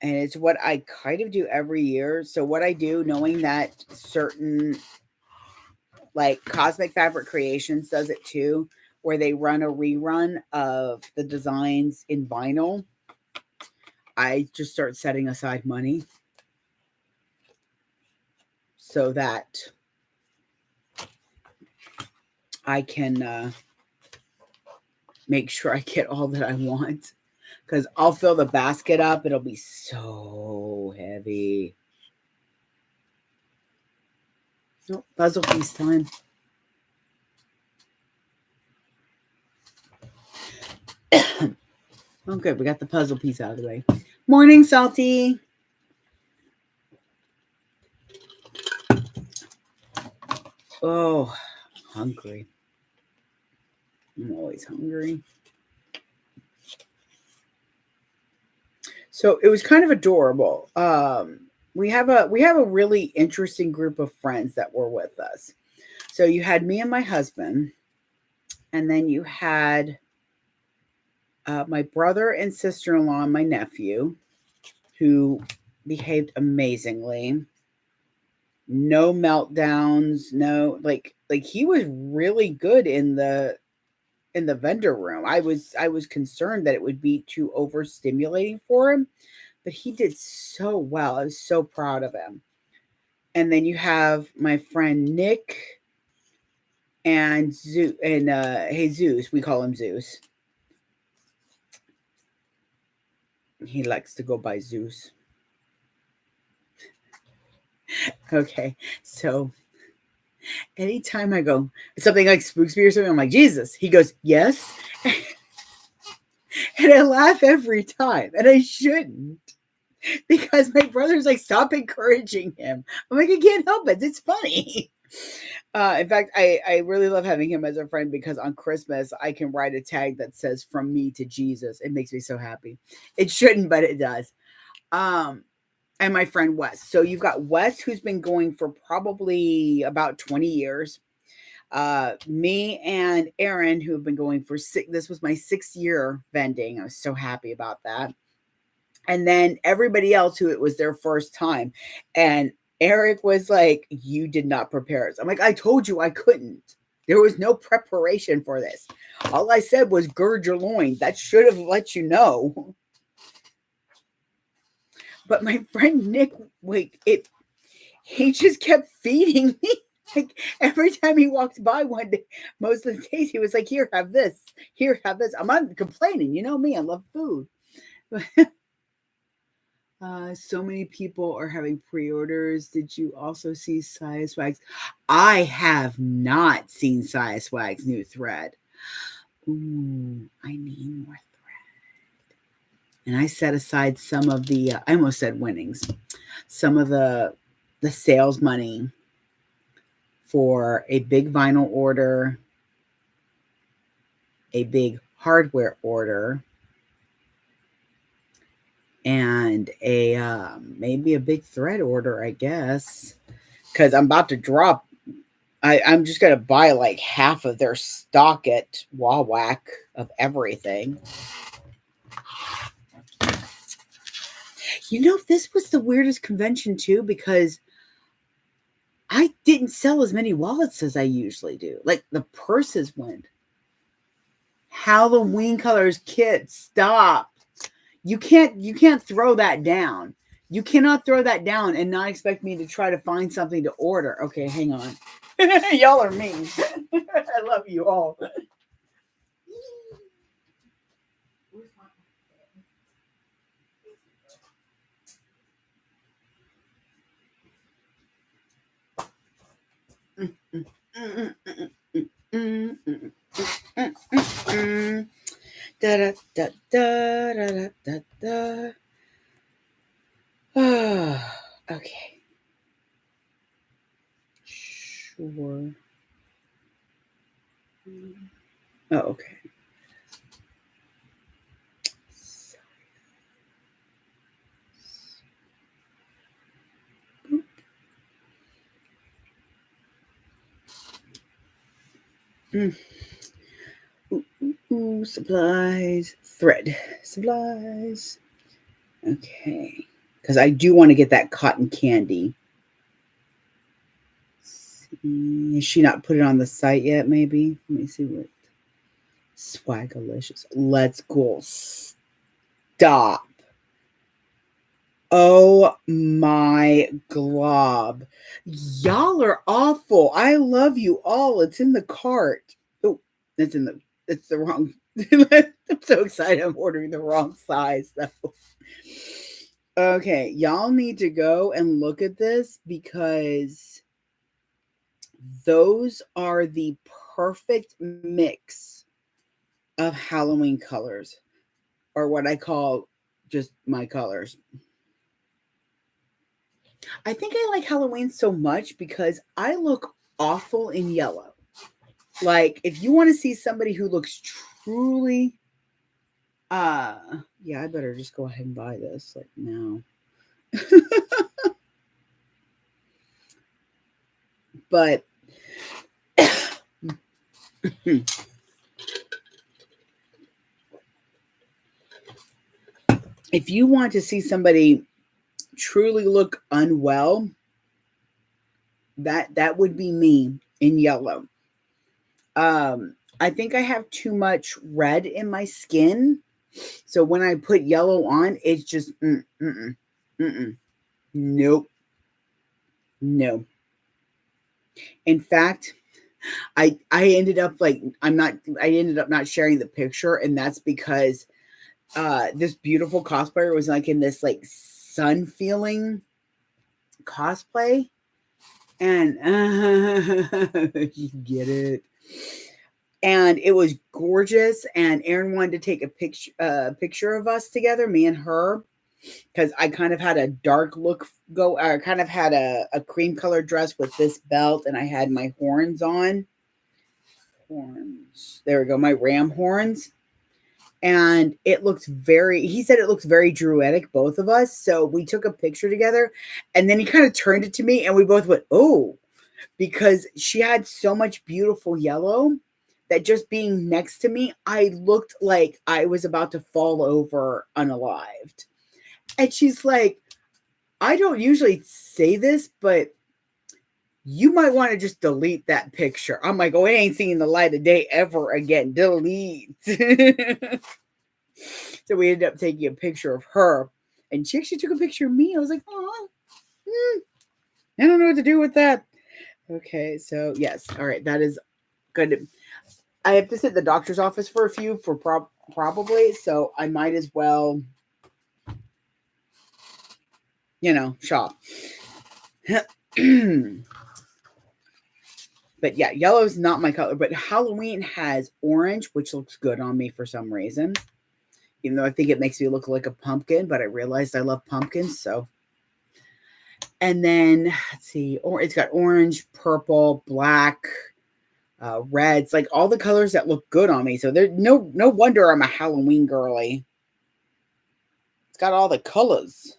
and it's what I kind of do every year. So what I do, knowing that certain like Cosmic Fabric Creations does it too, where they run a rerun of the designs in vinyl, I just start setting aside money so that I can make sure I get all that I want. Because I'll fill the basket up. It'll be so heavy. Oh, puzzle piece time. Oh, good. We got the puzzle piece out of the way. Morning, Salty. Oh, hungry. I'm always hungry. So it was kind of adorable. We have a really interesting group of friends that were with us. So you had me and my husband, and then you had my brother and sister-in-law and my nephew, who behaved amazingly. No meltdowns, no like he was really good in the vendor room. I was concerned that it would be too overstimulating for him, but he did so well. I was so proud of him. And then you have my friend Nick and Jesus. We call him Zeus. He likes to go by Zeus. Okay, so anytime I go something like spooks me or something, I'm like, Jesus. He goes, yes. And I laugh every time. And I shouldn't. Because my brother's like, stop encouraging him. I'm like, I can't help it. It's funny. In fact, I really love having him as a friend because on Christmas, I can write a tag that says from me to Jesus. It makes me so happy. It shouldn't, but it does. And my friend Wes. So you've got Wes, who's been going for probably about 20 years. Me and Aaron, who have been going for this was my 6th year vending. I was so happy about that. And then everybody else who it was their first time. And Eric was like, you did not prepare us. I'm like, I told you I couldn't. There was no preparation for this. All I said was gird your loins. That should have let you know. But my friend Nick, he just kept feeding me. Like every time he walked by one day, most of the days he was like, here, have this. Here, have this. I'm not complaining. You know me, I love food. So many people are having pre-orders. Did you also see Saya Swag's? I have not seen Saya Swag's new thread. Ooh, I need more thread. And I set aside some of the, I almost said winnings, some of the sales money for a big vinyl order, a big hardware order, and a maybe a big thread order, I guess, because I'm about to drop. I'm just gonna buy like half of their stock at Wawak of everything. You know, this was the weirdest convention too, because I didn't sell as many wallets as I usually do. Like the purses went. Halloween colors kit, stop. You can't throw that down. You cannot throw that down and not expect me to try to find something to order. Okay, hang on. Y'all are mean. I love you all. Da da da da da da da. Okay. Sure. Oh, okay. Ooh, supplies, thread, supplies. Okay, because I do want to get that cotton candy. Has she not put it on the site yet? Maybe. Let me see what. Swagalicious. Let's go. Stop. Oh my glob. Y'all are awful. I love you all. It's in the cart. Oh, it's the wrong. I'm so excited. I'm ordering the wrong size though. Okay, y'all need to go and look at this because those are the perfect mix of Halloween colors, or what I call just my colors. I think I like Halloween so much because I look awful in yellow. Like, if you want to see somebody who looks truly, yeah, I better just go ahead and buy this like now. But if you want to see somebody truly look unwell, that would be me in yellow. I think I have too much red in my skin, so when I put yellow on, it's just nope, no. In fact, I ended up like I ended up not sharing the picture, and that's because this beautiful cosplayer was like in this like sun feeling cosplay, and you get it. And it was gorgeous. And Aaron wanted to take a picture of us together, me and her, because I kind of had a dark look go. I kind of had a cream colored dress with this belt, and I had my horns on. Horns. There we go. My ram horns. And it looks he said it looks very druidic, both of us. So we took a picture together, and then he kind of turned it to me, and we both went, oh, because she had so much beautiful yellow that just being next to me, I looked like I was about to fall over unalived. And she's like, I don't usually say this, but you might want to just delete that picture. I'm like, oh, it ain't seeing the light of day ever again. Delete. So we ended up taking a picture of her, and she actually took a picture of me. I was like, oh, I don't know what to do with that. Okay, so yes, all right, that is good. I have to sit in the doctor's office for a few for probably, so I might as well, shop. But yeah, yellow's not my color, but Halloween has orange, which looks good on me for some reason. Even though I think it makes me look like a pumpkin, but I realized I love pumpkins, so. And then, let's see, it's got orange, purple, black, reds, like all the colors that look good on me. So there's no wonder I'm a Halloween girly. It's got all the colors.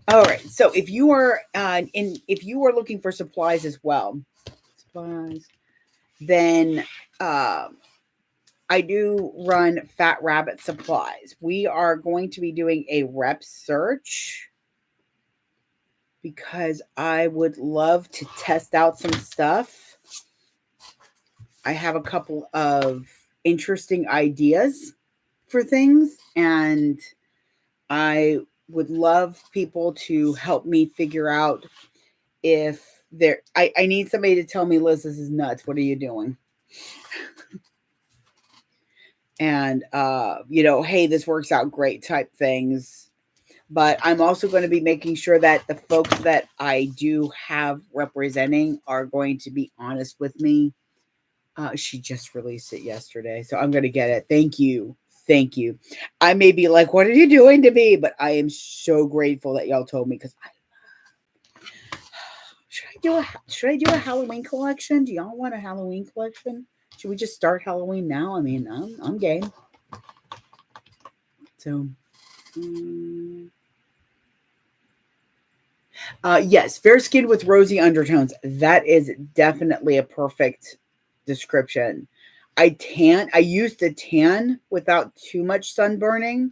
All right. So if you are looking for supplies as well, then I do run Fat Rabbit Supplies. We are going to be doing a rep search because I would love to test out some stuff. I have a couple of interesting ideas for things, and I would love people to help me figure out if I need somebody to tell me, Liz, this is nuts. What are you doing? And hey, this works out great type things. But I'm also going to be making sure that the folks that I do have representing are going to be honest with me. She just released it yesterday, so I'm going to get it. Thank you. Thank you. I may be like, what are you doing to me? But I am so grateful that y'all told me, because should I do a Halloween collection? Do y'all want a Halloween collection? Should we just start Halloween now? I mean, I'm game. So, yes, fair skin with rosy undertones. That is definitely a perfect description. I use the tan without too much sunburning.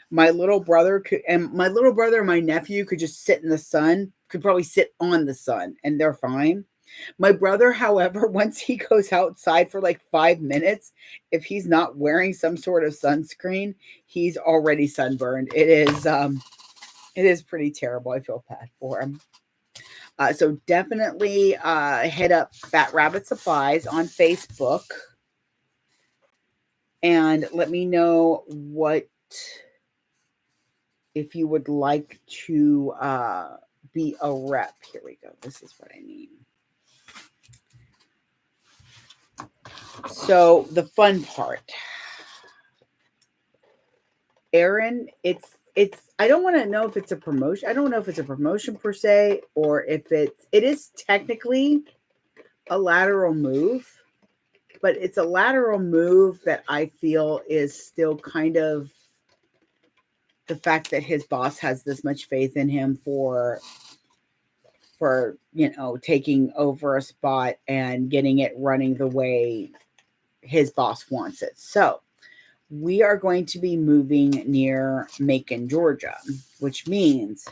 My little brother and my nephew could just sit in the sun, could probably sit on the sun, and they're fine. My brother, however, once he goes outside for like 5 minutes, if he's not wearing some sort of sunscreen, he's already sunburned. It is pretty terrible. I feel bad for him. So definitely hit up Fat Rabbit Supplies on Facebook and let me know what if you would like to be a rep. Here we go. This is what I need. So the fun part, Aaron, it's I don't want to know if it's a promotion. I don't know if it's a promotion per se or if it is technically a lateral move, but it's a lateral move that I feel is still kind of the fact that his boss has this much faith in him for taking over a spot and getting it running the way his boss wants it. So we are going to be moving near Macon, Georgia, which means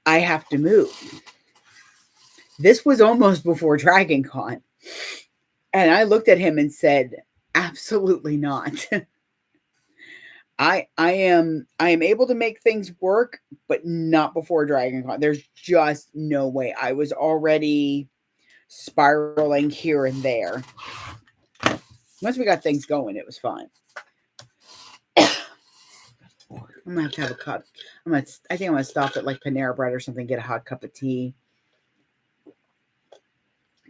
I have to move. This was almost before Dragon Con. And I looked at him and said, absolutely not. I am able to make things work, but not before Dragon Con. There's just no way. I was already spiraling here and there. Once we got things going, it was fine. I'm gonna have to have a cup. I think I'm gonna stop at like Panera Bread or something, get a hot cup of tea.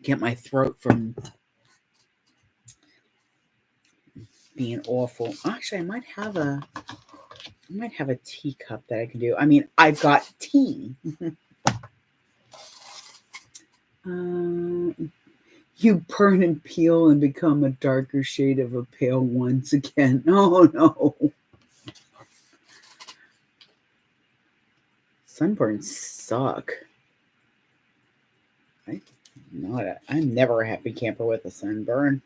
Get my throat from being awful. Actually, I might have a teacup that I can do. I mean, I've got tea. You burn and peel and become a darker shade of a pale once again. Oh no. Sunburns suck. I'm never a happy camper with a sunburn.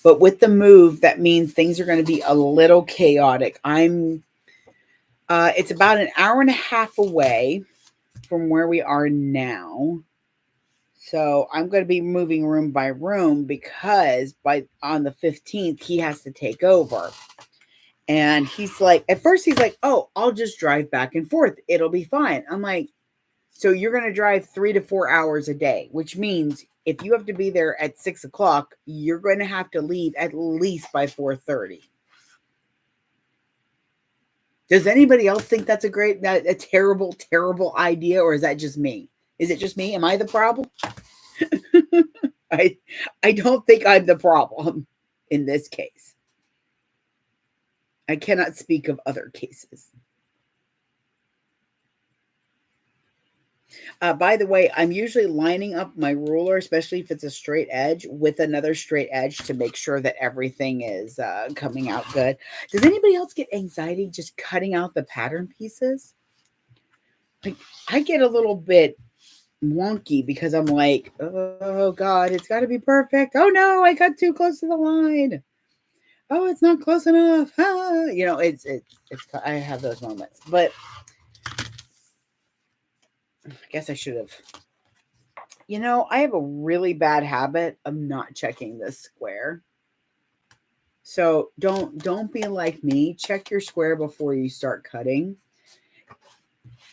But with the move, that means things are going to be a little chaotic. It's about an hour and a half away from where we are now. So I'm going to be moving room by room because on the 15th, he has to take over. And he's like, at first he's like, oh, I'll just drive back and forth. It'll be fine. I'm like, so you're going to drive 3 to 4 hours a day, which means if you have to be there at 6 o'clock, you're going to have to leave at least by 4:30. Does anybody else think that's a terrible, terrible idea? Or is that just me? Is it just me? Am I the problem? I don't think I'm the problem in this case. I cannot speak of other cases. By the way, I'm usually lining up my ruler, especially if it's a straight edge, with another straight edge to make sure that everything is coming out good. Does anybody else get anxiety just cutting out the pattern pieces? Like, I get a little bit wonky because I'm like, oh God, it's got to be perfect. Oh no, I got too close to the line. Oh, it's not close enough. It's I have those moments, but I guess I should have. I have a really bad habit of not checking this square. So don't be like me. Check your square before you start cutting.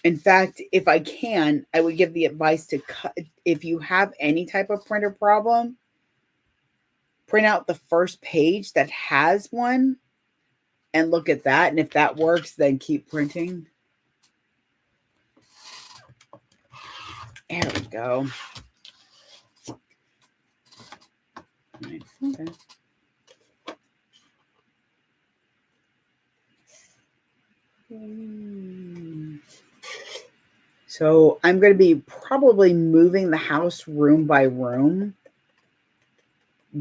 In fact, if I can, I would give the advice to cut. If you have any type of printer problem, print out the first page that has one and look at that. And if that works, then keep printing. There we go. Okay. So I'm going to be probably moving the house room by room.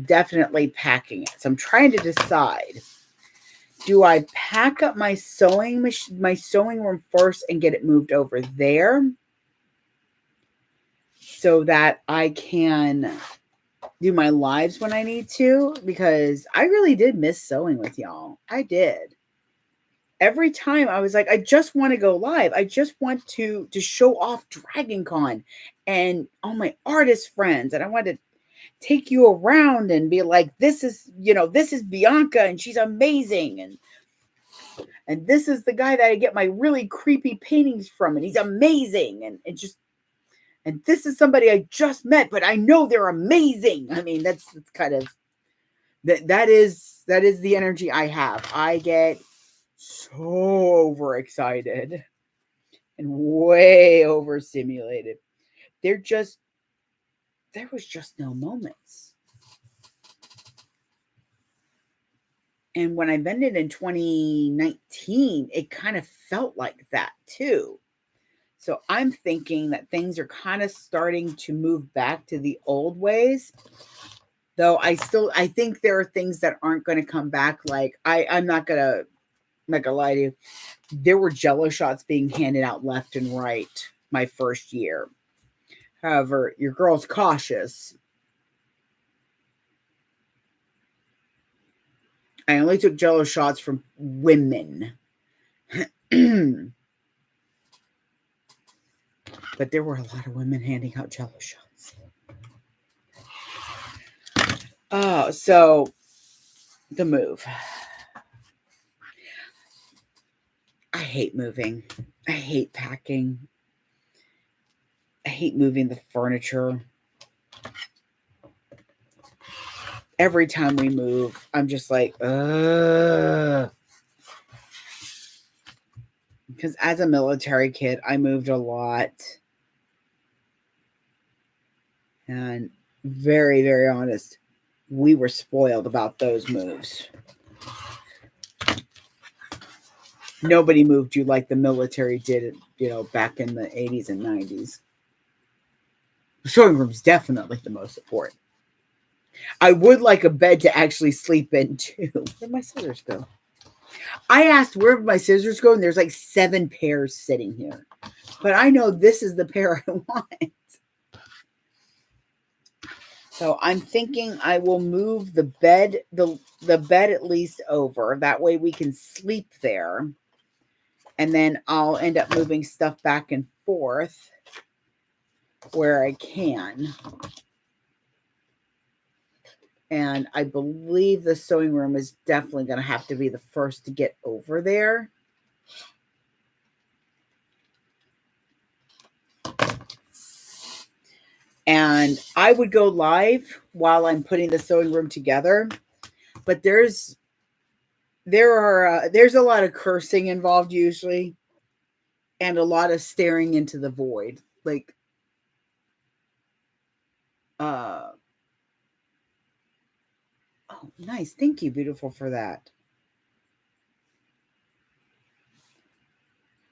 Definitely packing it. So I'm trying to decide. Do I pack up my sewing room first and get it moved over there so that I can do my lives when I need to? Because I really did miss sewing with y'all. I did. every time I was like, I just want to go live. I just want to show off Dragon Con and all my artist friends. And I want to take you around and be like, this is, this is Bianca and she's amazing. And this is the guy that I get my really creepy paintings from, and he's amazing. And this is somebody I just met, but I know they're amazing. I mean, that's kind of that is the energy I have. I get so overexcited and way overstimulated. There was just no moments. And when I vended in 2019, it kind of felt like that too. So I'm thinking that things are kind of starting to move back to the old ways. Though I think there are things that aren't going to come back. Like I'm not gonna lie to you. There were Jello shots being handed out left and right my first year. However, your girl's cautious. I only took Jello shots from women. But there were a lot of women handing out Jello shots. Oh, so the move. I hate moving. I hate packing. I hate moving the furniture. Every time we move, I'm just like, ugh. Because as a military kid, I moved a lot. And very, very honest, we were spoiled about those moves. Nobody moved you like the military did, back in the 80s and 90s. The sewing room is definitely the most important. I would like a bed to actually sleep in too. Where'd my scissors go? I asked where my scissors go, and there's like 7 pairs sitting here. But I know this is the pair I want. So I'm thinking I will move the bed, the bed at least over. That way we can sleep there. And then I'll end up moving stuff back and forth where I can. And I believe the sewing room is definitely going to have to be the first to get over there. And I would go live while I'm putting the sewing room together. But there's a lot of cursing involved usually. And a lot of staring into the void. Like, oh, nice. Thank you, beautiful, for that.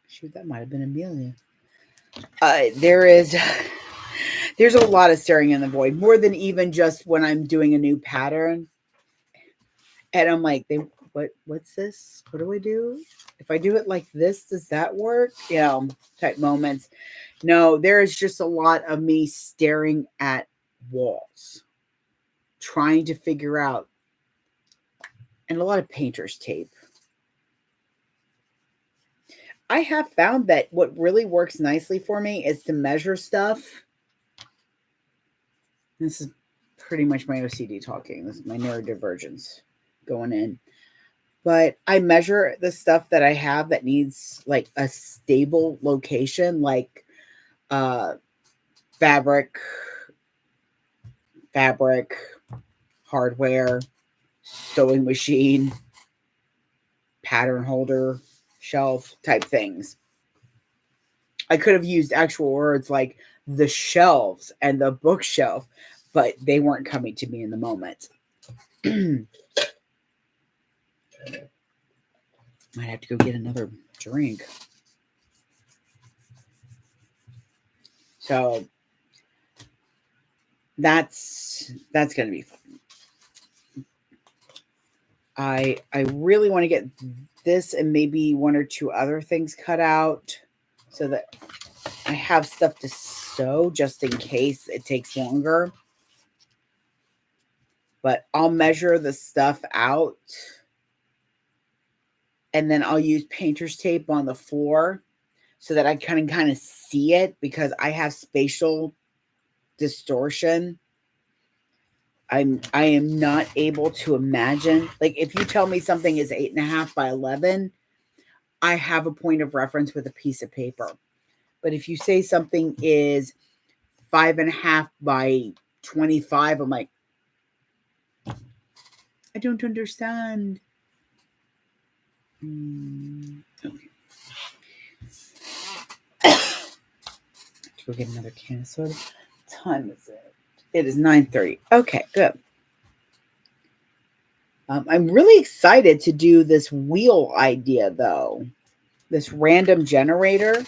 Shoot, that might have been Amelia. There's a lot of staring in the void, more than even just when I'm doing a new pattern. And I'm like, what's this? What do I do? If I do it like this, does that work? Type moments. No, there is just a lot of me staring at walls, trying to figure out, and a lot of painter's tape. I have found that what really works nicely for me is to measure stuff. This is pretty much my OCD talking. This is my neurodivergence going in. But I measure the stuff that I have that needs like a stable location, like fabric, hardware, sewing machine, pattern holder, shelf type things. I could have used actual words like the shelves and the bookshelf, but they weren't coming to me in the moment. Might have to go get another drink. So that's going to be fun. I really want to get this and maybe 1 or 2 other things cut out so that I have stuff to sew just in case it takes longer. But I'll measure the stuff out and then I'll use painter's tape on the floor so that I can kind of see it because I have spatial distortion. I am not able to imagine. Like if you tell me something is 8.5 by 11, I have a point of reference with a piece of paper. But if you say something is 5.5 by 25, I'm like, I don't understand. Okay. Go get another can of soda. What time is it? It is 9:30. Okay, good. I'm really excited to do this wheel idea, though. This random generator.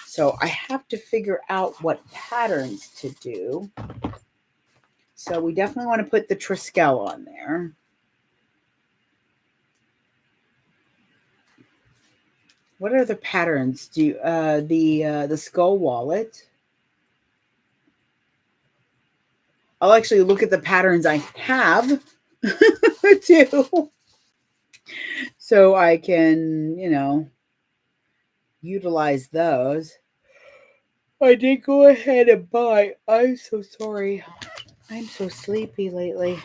So I have to figure out what patterns to do. So we definitely want to put the Triskel on there. What are the patterns? Do the skull wallet? I'll actually look at the patterns I have too, so I can, utilize those. I did go ahead and buy. I'm so sorry. I'm so sleepy lately.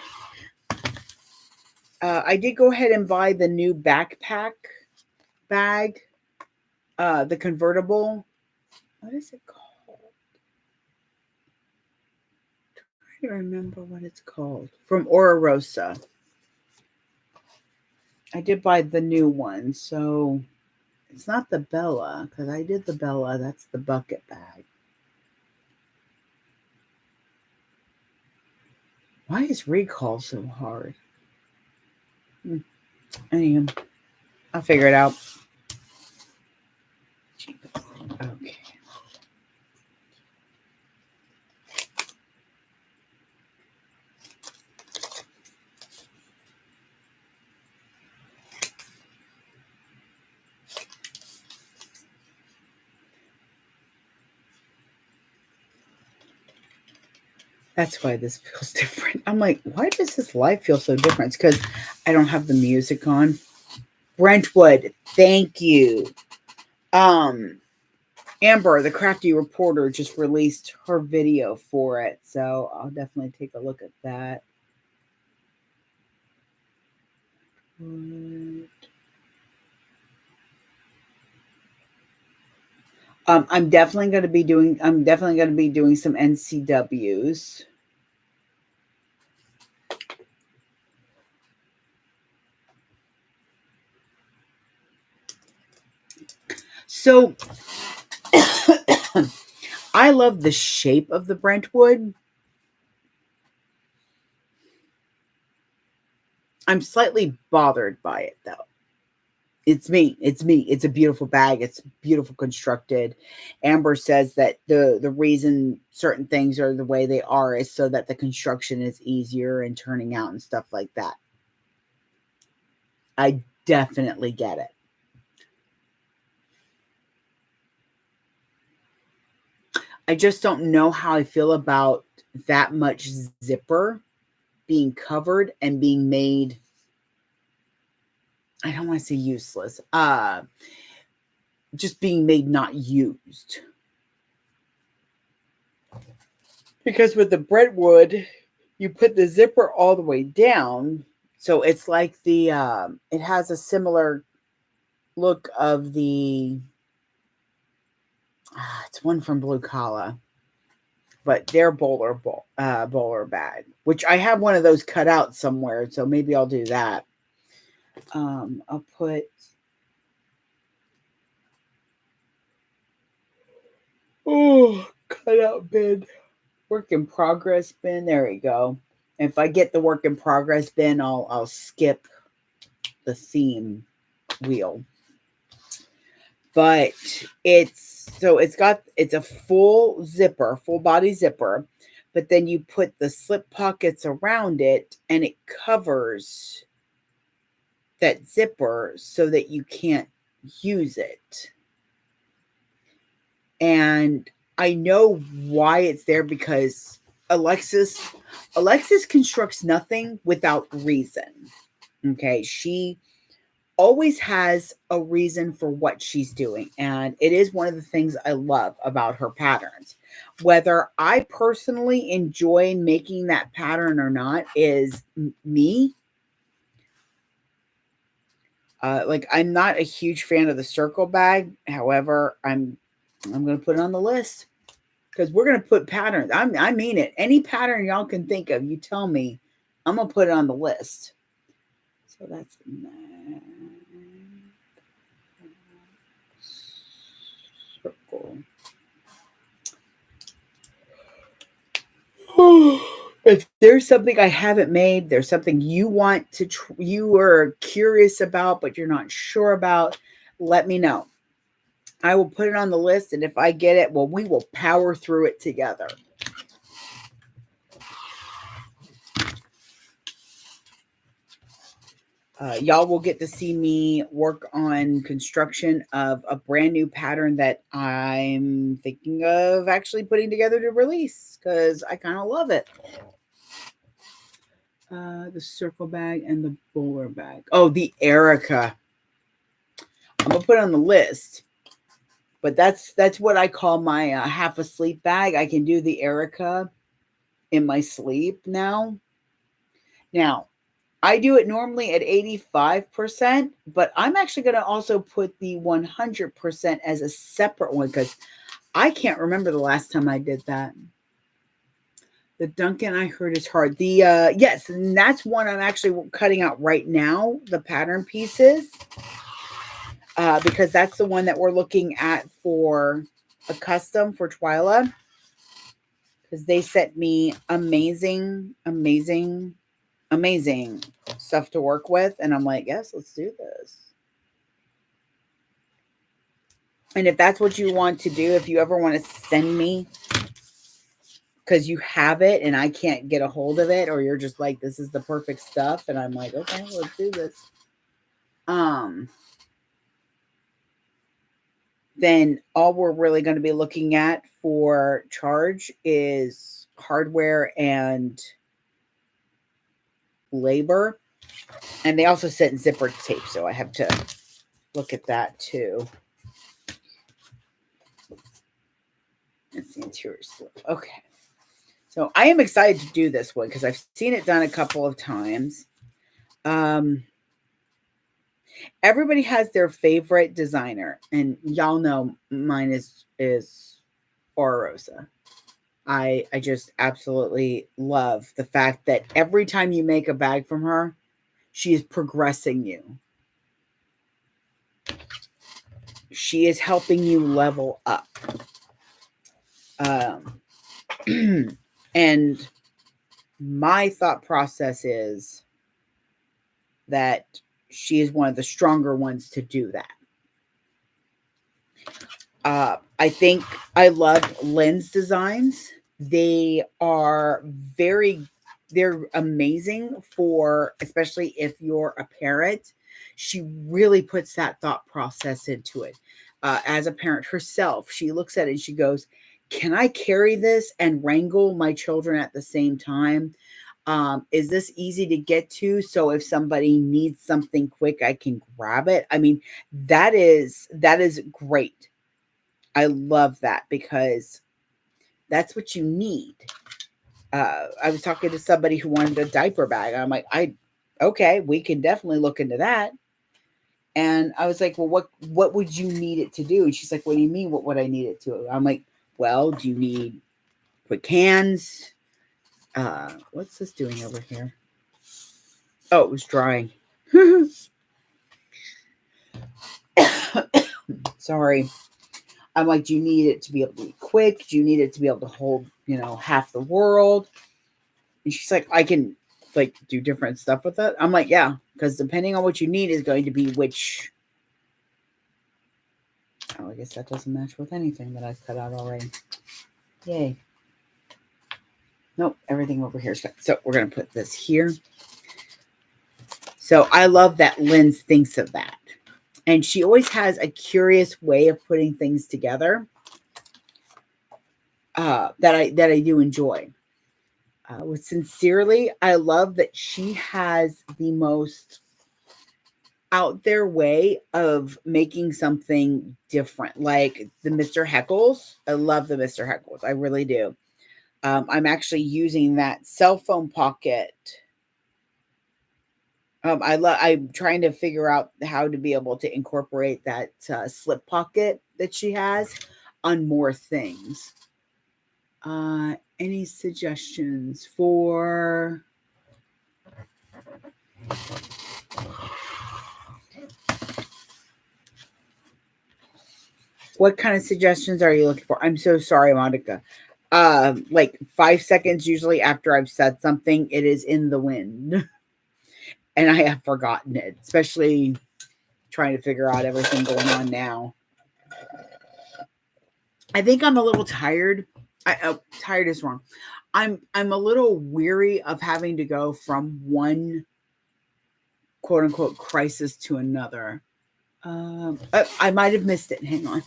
I did go ahead and buy the new backpack bag, the convertible. What is it called? I don't remember what it's called. From Ora Rosa. I did buy the new one, so it's not the Bella, because I did the Bella. That's the bucket bag. Why is recall so hard? Anyway, I'll figure it out. Okay. That's why this feels different. I'm like, why does this live feel so different? It's because I don't have the music on. Brentwood, thank you. Amber, the crafty reporter, just released her video for it, so I'll definitely take a look at that. I'm definitely going to be doing some NCWs. So I love the shape of the Brentwood. I'm slightly bothered by it though. It's me. It's a beautiful bag. It's beautiful constructed. Amber says that the reason certain things are the way they are is so that the construction is easier and turning out and stuff like that. I definitely get it. I just don't know how I feel about that much zipper being covered and being made, I don't want to say useless, just being made not used. Because with the Brentwood, you put the zipper all the way down, so it's like it has a similar look of the, it's one from Blue Collar, but their bowler bag, which I have one of those cut out somewhere, so maybe I'll do that. I'll put cut out bin, work in progress bin. There we go. If I get the work in progress bin, I'll skip the theme wheel. But it's a full zipper, full body zipper, but then you put the slip pockets around it and it covers that zipper so that you can't use it. And I know why it's there because Alexis constructs nothing without reason. Okay, she always has a reason for what she's doing. And it is one of the things I love about her patterns. Whether I personally enjoy making that pattern or not is me. Like I'm not a huge fan of the circle bag. However, I'm going to put it on the list because we're going to put patterns. I mean it. Any pattern y'all can think of, you tell me. I'm going to put it on the list. So that's circle. If there's something I haven't made, there's something you want to, you are curious about, but you're not sure about, let me know. I will put it on the list, and if I get it, well, we will power through it together. Y'all will get to see me work on construction of a brand new pattern that I'm thinking of actually putting together to release because I kind of love it. The circle bag and the bowler bag. Oh, the Erica. I'm gonna put it on the list, but that's what I call my half asleep bag. I can do the Erica in my sleep now. Now, I do it normally at 85%, but I'm actually going to also put the 100% as a separate one because I can't remember the last time I did that. The Duncan I heard is hard. The yes, and that's one I'm actually cutting out right now, the pattern pieces. Because that's the one that we're looking at for a custom for Twyla. Because they sent me amazing stuff to work with. And I'm like, yes, let's do this. And if that's what you want to do, if you ever want to send me because you have it and I can't get a hold of it, or you're just like, this is the perfect stuff. And I'm like, okay, let's do this. Then all we're really going to be looking at for charge is hardware and labor. And they also sent zipper tape, so I have to look at that too. It's the interior slip. Okay. So I am excited to do this one because I've seen it done a couple of times. Everybody has their favorite designer, and y'all know mine is Aura Rosa. I just absolutely love the fact that every time you make a bag from her, she is progressing you. She is helping you level up. And my thought process is that she is one of the stronger ones to do that. I think I love Lynn's designs. They're amazing for, especially if you're a parent. She really puts that thought process into it. As a parent herself, she looks at it and she goes, can I carry this and wrangle my children at the same time? Is this easy to get to? So if somebody needs something quick, I can grab it. I mean, that is great. I love that because that's what you need. I was talking to somebody who wanted a diaper bag. I'm like, okay, we can definitely look into that. And I was like, well, what would you need it to do? And she's like, what do you mean? What would I need it to? I'm like, well, do you need quick hands? What's this doing over here? Oh, it was drying. Sorry. I'm like, do you need it to be able to be quick? Do you need it to be able to hold, half the world? And she's like, I can do different stuff with it. I'm like, yeah, because depending on what you need is going to be which. Oh, I guess that doesn't match with anything that I've cut out already. Yay. Nope, everything over here is cut. So we're going to put this here. So I love that Lynn thinks of that. And she always has a curious way of putting things together that I do enjoy. With Sincerely, I love that she has the most out their way of making something different, like the Mr. Heckles. I love the Mr. Heckles. I really do. I'm actually using that cell phone pocket. I'm trying to figure out how to be able to incorporate that slip pocket that she has on more things. Any suggestions for what kind of suggestions are you looking for? I'm so sorry, Monica. Like 5 seconds usually after I've said something, it is in the wind. And I have forgotten it, especially trying to figure out everything going on now. I think I'm a little tired. Tired is wrong. I'm a little weary of having to go from one quote unquote crisis to another. I might have missed it. Hang on.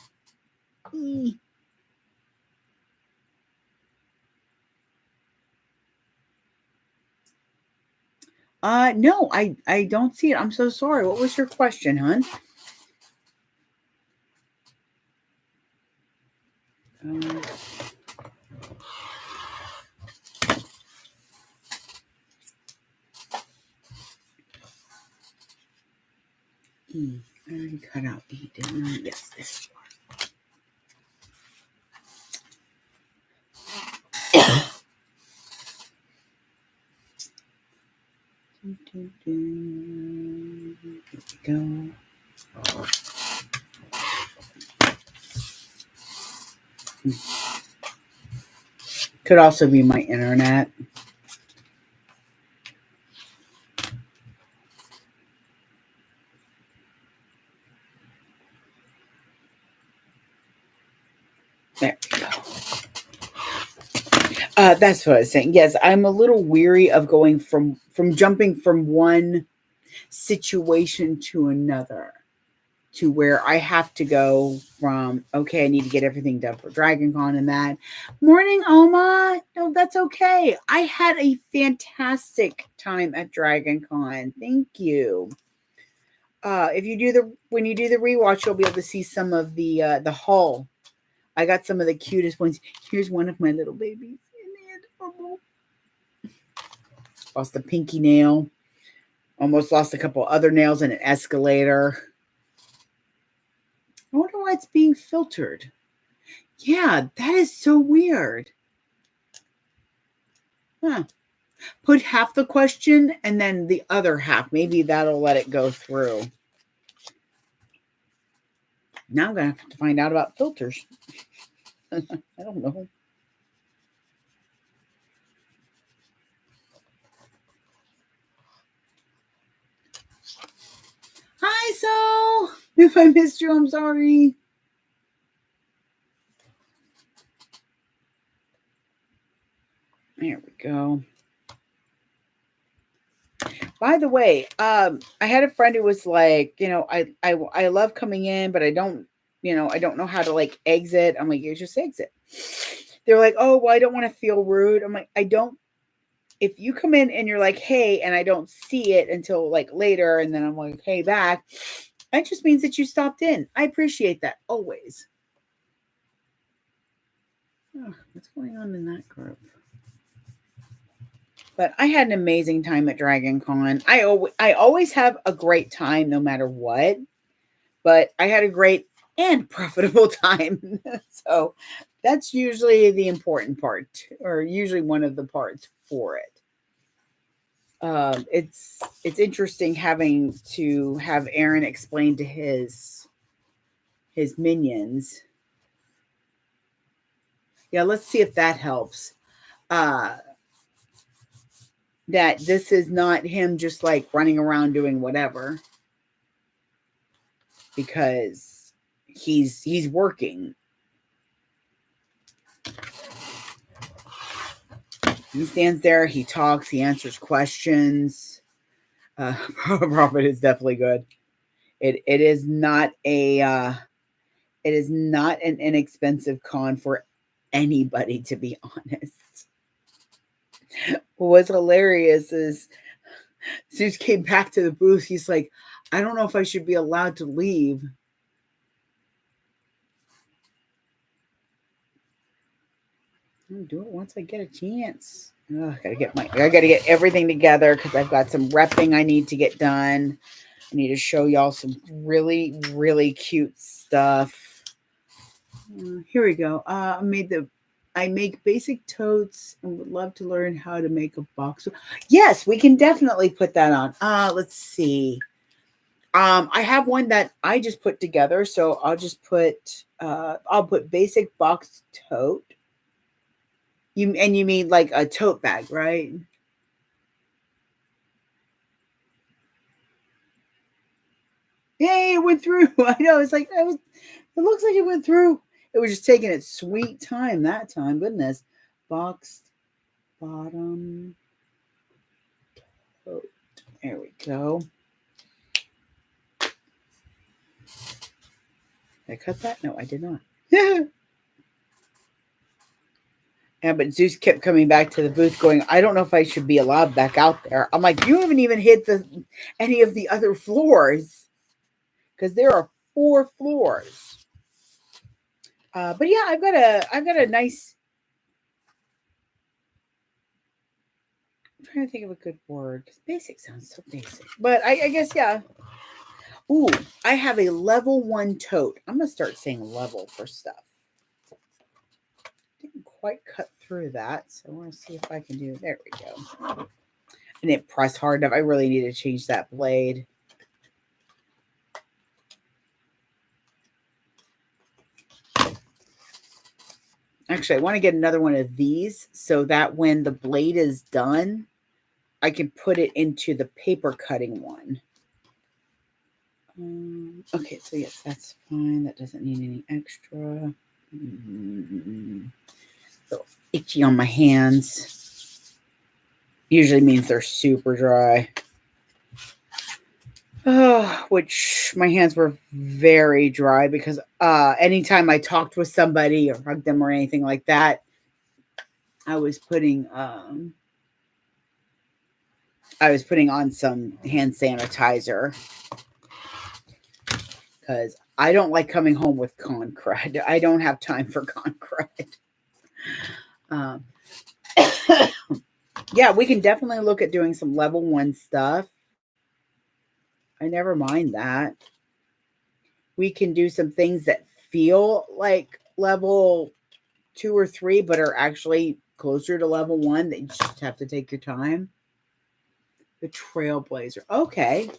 No, I don't see it. I'm so sorry. What was your question, hon? E. I already cut out E, didn't I? Yes, this Here we go. Could also be my internet. There we go. That's what I was saying. Yes, I'm a little weary of going from jumping from one situation to another, to where I have to go from, okay, I need to get everything done for Dragon Con and that. Morning, Oma. No, that's okay. I had a fantastic time at Dragon Con. Thank you. If you do when you do the rewatch, you'll be able to see some of the haul. I got some of the cutest ones. Here's one of my little babies. Lost a pinky nail. Almost lost a couple other nails in an escalator. I wonder why it's being filtered. Yeah, that is so weird. Huh. Put half the question and then the other half. Maybe that'll let it go through. Now I'm going to have to find out about filters. I don't know. Hi, So. If I missed you, I'm sorry. There we go. By the way, I had a friend who was like, I love coming in, but I don't know how to like exit. I'm like, you just exit. They're like, oh, well, I don't want to feel rude. I'm like, I don't. If you come in and you're like, hey, and I don't see it until like later, and then I'm like, hey, back, that just means that you stopped in. I appreciate that always. Oh, what's going on in that group? But I had an amazing time at Dragon Con. I always have a great time no matter what. But I had a great and profitable time. So that's usually the important part, or usually one of the parts for it. It's interesting having to have Aaron explain to his minions. Yeah, let's see if that helps. That this is not him just like running around doing whatever, because he's working. He stands there, he talks, he answers questions. Profit is definitely good. It is not an inexpensive con for anybody, to be honest. What's hilarious is Zeus came back to the booth. He's like, I don't know if I should be allowed to leave. I'll do it once I get a chance. Ugh, I gotta get everything together because I've got some repping I need to get done. I need to show y'all some really, really cute stuff. Here we go. I make basic totes and would love to learn how to make a box. Yes, we can definitely put that on. Let's see. I have one that I just put together, so I'll put basic box tote. You mean like a tote bag, right? Yay, it went through. I know. It's like it looks like it went through. It was just taking its sweet time that time. Goodness. Box bottom tote. There we go. Did I cut that? No, I did not. Yeah, but Zeus kept coming back to the booth going, I don't know if I should be allowed back out there. I'm like, you haven't even hit any of the other floors. Because there are 4 floors. But yeah, I've got a nice. I'm trying to think of a good word because basic sounds so basic. But I guess yeah. Ooh, I have a level 1 tote. I'm gonna start saying level for stuff. Didn't quite cut through that, so I want to see if I can do. There we go. I didn't press hard enough. I really need to change that blade. Actually, I want to get another one of these so that when the blade is done, I can put it into the paper cutting one. Okay, so yes, that's fine. That doesn't need any extra. So itchy on my hands. Usually means they're super dry. Which my hands were very dry because anytime I talked with somebody or hugged them or anything like that, I was putting on some hand sanitizer because I don't like coming home with con crud. I don't have time for con crud. Um, yeah, we can definitely look at doing some level 1 stuff. I never mind that. We can do some things that feel like level 2 or 3, but are actually closer to level 1 that you just have to take your time. The Trailblazer. Okay.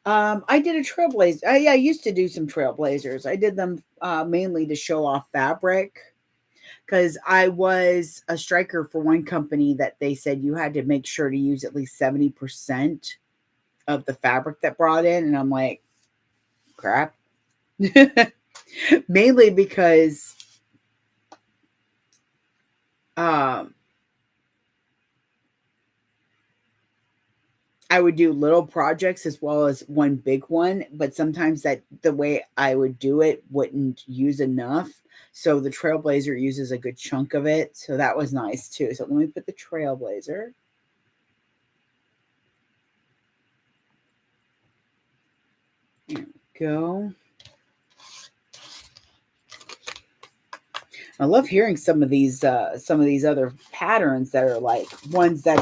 I did a Trailblazer. Yeah, I used to do some Trailblazers. I did them mainly to show off fabric because I was a striker for one company that they said you had to make sure to use at least 70% of the fabric that brought in. And I'm like, crap. Mainly because um, I would do little projects as well as one big one, but sometimes that the way I would do it wouldn't use enough. So the Trailblazer uses a good chunk of it. So that was nice too. So let me put the Trailblazer. There we go. I love hearing some of these other patterns that are like ones that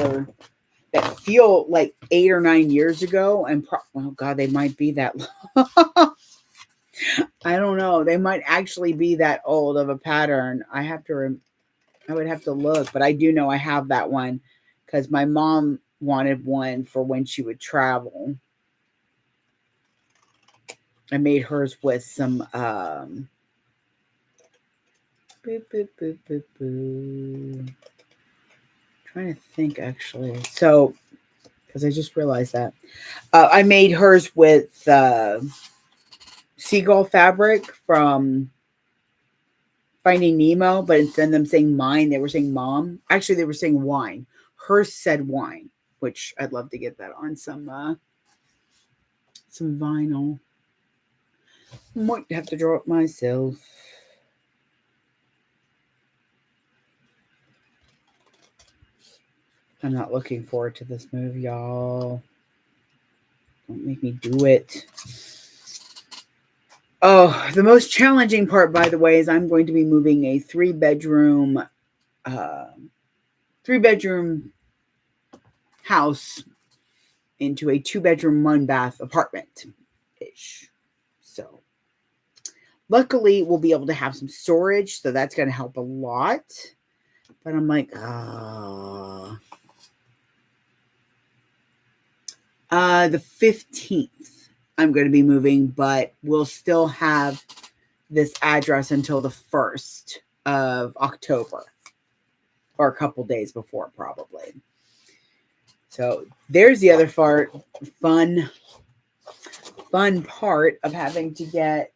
feel like 8 or 9 years ago, and oh god, they might be that. I don't know. They might actually be that old of a pattern. I would have to look, but I do know I have that one because my mom wanted one for when she would travel. I made hers with some boop, boop, boop, boop, boop. Trying to think actually. So, because I just realized that I made hers with seagull fabric from Finding Nemo, but instead of them saying mine, they were saying mom. Actually, they were saying wine. Hers said wine, which I'd love to get that on some vinyl. Might have to draw it myself. I'm not looking forward to this move, y'all. Don't make me do it. Oh, the most challenging part, by the way, is I'm going to be moving a three-bedroom house into a 2-bedroom, 1-bath apartment ish. So luckily we'll be able to have some storage, so that's going to help a lot. But I'm like, the 15th I'm going to be moving, but we'll still have this address until the 1st of October, or a couple days before, probably. So there's the other fun part of having to get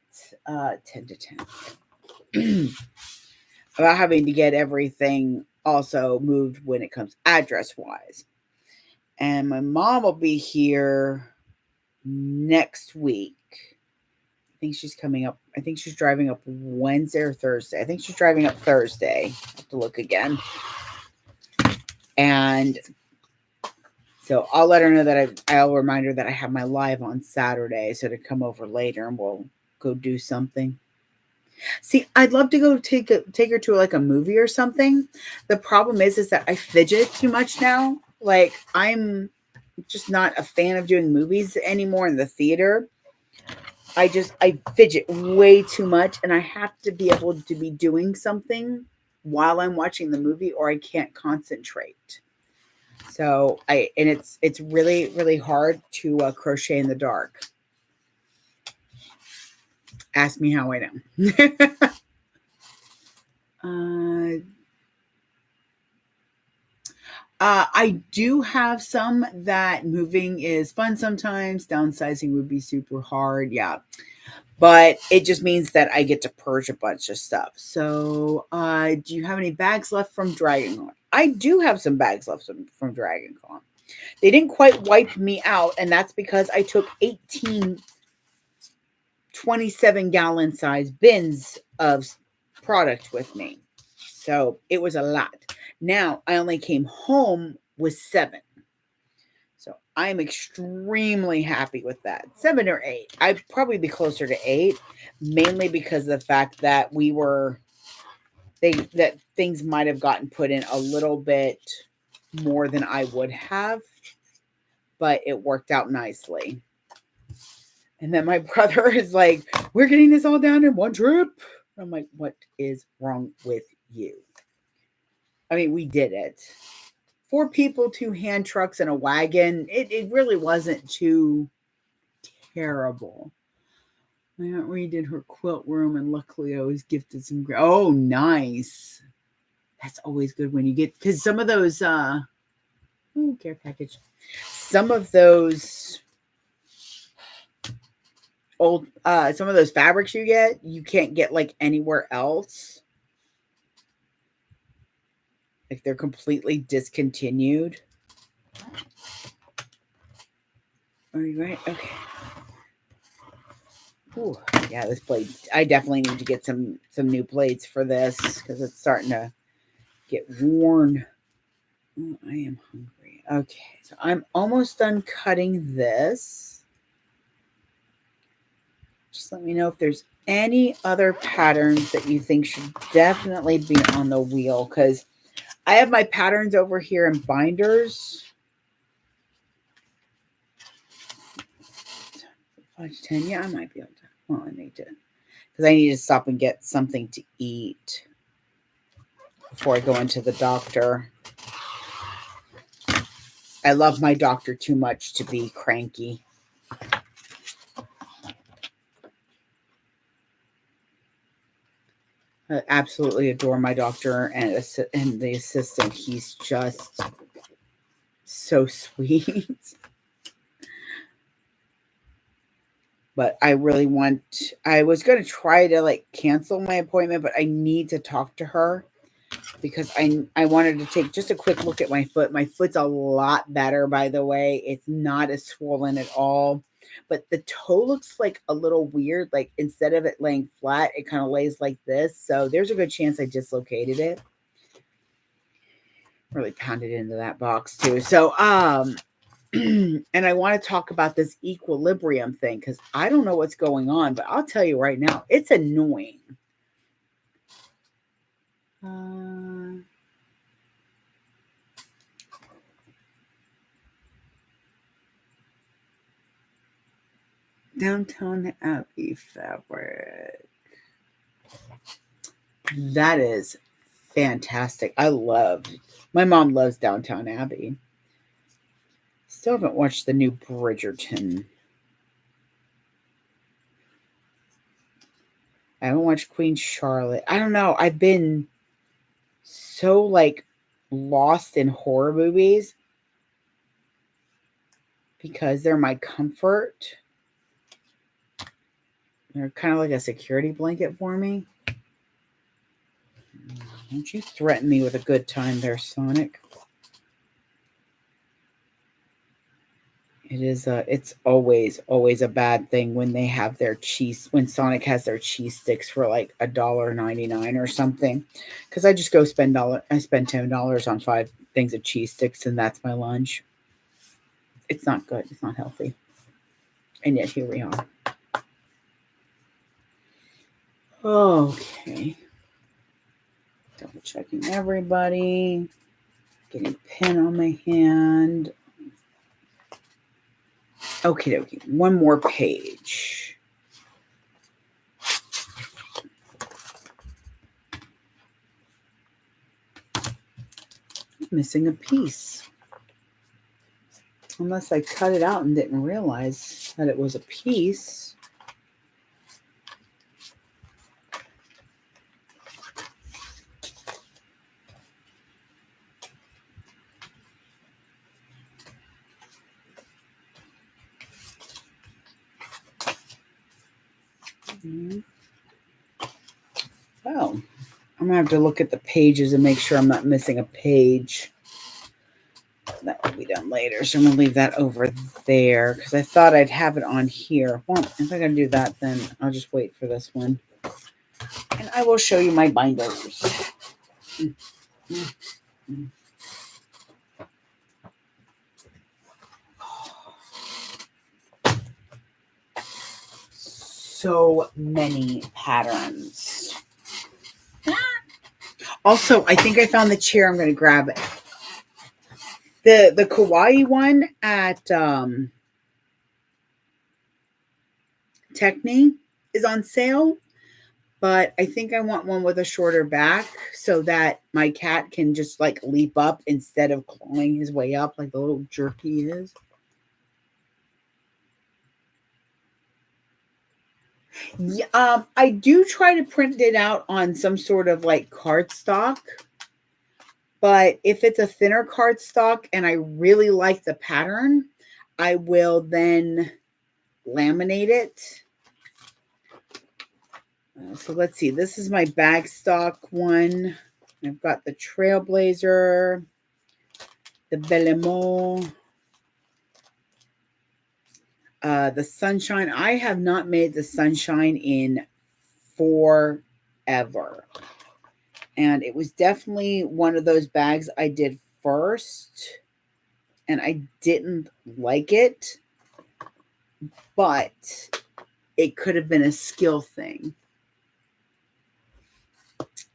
10 to 10 about having to get everything also moved when it comes address wise. And my mom will be here next week. I think she's coming up. I think she's driving up Wednesday or Thursday. I think she's driving up Thursday. I have to look again. And so I'll let her know that I'll remind her that I have my live on Saturday, so to come over later and we'll go do something. See, I'd love to go take her to like a movie or something. The problem is that I fidget too much now. Like, I'm just not a fan of doing movies anymore in the theater. I fidget way too much, and I have to be able to be doing something while I'm watching the movie, or I can't concentrate. So it's really, really hard to crochet in the dark. Ask me how I know. I do have some that moving is fun sometimes. Downsizing would be super hard. Yeah. But it just means that I get to purge a bunch of stuff. So, do you have any bags left from DragonCon? I do have some bags left from DragonCon. They didn't quite wipe me out, and that's because I took 18 27-gallon size bins of product with me. So it was a lot. Now I only came home with 7. So I'm extremely happy with that. 7 or 8. I'd probably be closer to 8, mainly because of the fact that that things might have gotten put in a little bit more than I would have, but it worked out nicely. And then my brother is like, we're getting this all down in one trip. I'm like, what is wrong with you? I mean, we did it. 4 people, 2 hand trucks, and a wagon. It really wasn't too terrible. My Aunt redid her quilt room, and luckily I was gifted some. Oh, nice. That's always good when you get, because some of those, care package. Some of those some of those fabrics you can't get like anywhere else. Like, they're completely discontinued. Are you right? Okay. Ooh, yeah, this blade. I definitely need to get some new blades for this because it's starting to get worn. Oh, I am hungry. Okay, so I'm almost done cutting this. Just let me know if there's any other patterns that you think should definitely be on the wheel, because I have my patterns over here in binders. 5 to 10. Yeah, I might be able to. Well, I need to, because I need to stop and get something to eat before I go into the doctor. I love my doctor too much to be cranky. I absolutely adore my doctor and the assistant. He's just so sweet. But I really I was going to try to like cancel my appointment, but I need to talk to her because I wanted to take just a quick look at my foot. My foot's a lot better, by the way. It's not as swollen at all. But the toe looks like a little weird. Like, instead of it laying flat, it kind of lays like this. So there's a good chance I dislocated it. Really pounded into that box too. So And I want to talk about this equilibrium thing because I don't know what's going on, but I'll tell you right now, it's annoying. Downton Abbey fabric. That is fantastic. My mom loves Downton Abbey. Still haven't watched the new Bridgerton. I haven't watched Queen Charlotte. I don't know. I've been so like lost in horror movies because they're my comfort. They're kind of like a security blanket for me. Don't you threaten me with a good time there, Sonic. It's always a bad thing when they have their cheese, when Sonic has their cheese sticks for like $1.99 or something. Because I just go spend $10 on 5 things of cheese sticks and that's my lunch. It's not good. It's not healthy. And yet here we are. Okay. Double checking everybody. Getting pen on my hand. Okay. One more page. Missing a piece. Unless I cut it out and didn't realize that it was a piece. Oh, I'm gonna have to look at the pages and make sure I'm not missing a page. That will be done later, so I'm gonna leave that over there because I thought I'd have it on here. Well, if I'm gonna do that, then I'll just wait for this one, and I will show you my binders. So many patterns. Also, I think I found the chair. I'm going to grab it. The kawaii one at Techni is on sale, but I think I want one with a shorter back so that my cat can just like leap up instead of clawing his way up like the little jerk he is. Yeah, I do try to print it out on some sort of like cardstock. But if it's a thinner cardstock and I really like the pattern, I will then laminate it. So let's see. This is my bag stock one. I've got the Trailblazer, the Bellemont, the Sunshine. I have not made the Sunshine in forever. And it was definitely one of those bags I did first. And I didn't like it. But it could have been a skill thing.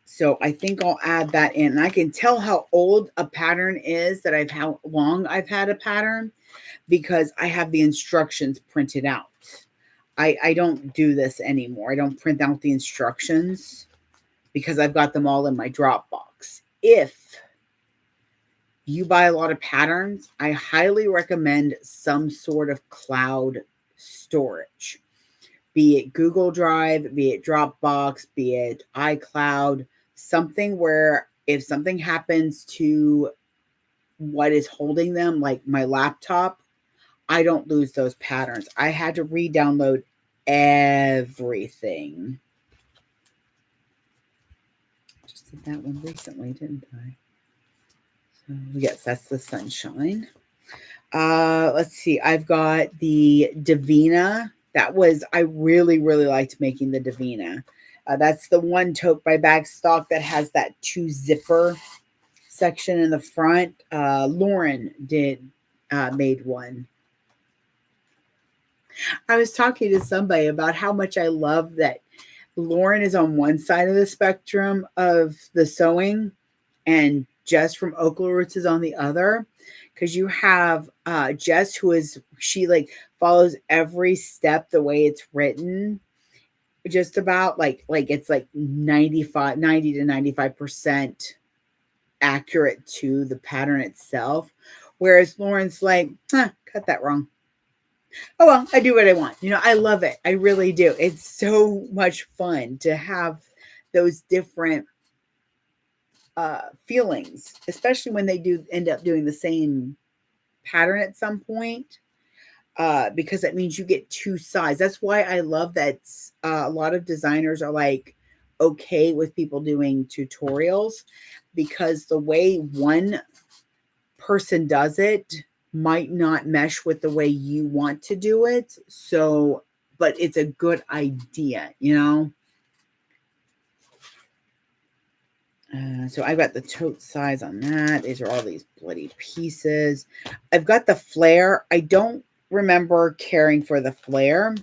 So I think I'll add that in. And I can tell how old a pattern is how long I've had a pattern because I have the instructions printed out. I don't do this anymore. I don't print out the instructions because I've got them all in my Dropbox. If you buy a lot of patterns, I highly recommend some sort of cloud storage, be it Google Drive, be it Dropbox, be it iCloud, something where if something happens to what is holding them, like my laptop, I don't lose those patterns. I had to re-download everything. Just did that one recently, didn't I? So yes, that's the Sunshine. Let's see. I've got the Divina. I really, really liked making the Divina. That's the one tote by Bagstock that has that 2 zipper section in the front. Lauren did made one. I was talking to somebody about how much I love that Lauren is on one side of the spectrum of the sewing and Jess from Oakland Roots is on the other. Because you have Jess, she like follows every step the way it's written, just about like it's like 90 to 95% accurate to the pattern itself. Whereas Lauren's like, cut that wrong. Oh, well, I do what I want. I love it. I really do. It's so much fun to have those different feelings, especially when they do end up doing the same pattern at some point, because that means you get two sides. That's why I love that a lot of designers are like okay with people doing tutorials, because the way one person does it might not mesh with the way you want to do it. So, but it's a good idea, So I've got the tote size on that. These are all these bloody pieces. I've got the flare. I don't remember caring for the flare,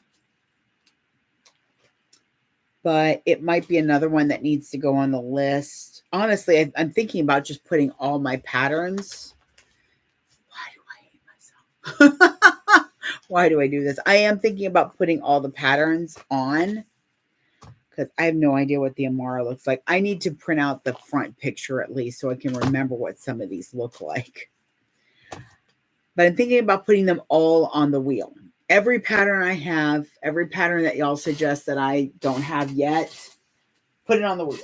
but it might be another one that needs to go on the list. Honestly, I'm thinking about just putting all my patterns. Why do I hate myself? Why do I do this? I am thinking about putting all the patterns on, because I have no idea what the Amara looks like. I need to print out the front picture at least so I can remember what some of these look like. But I'm thinking about putting them all on the wheel. Every pattern I have, every pattern that y'all suggest that I don't have yet, put it on the wheel.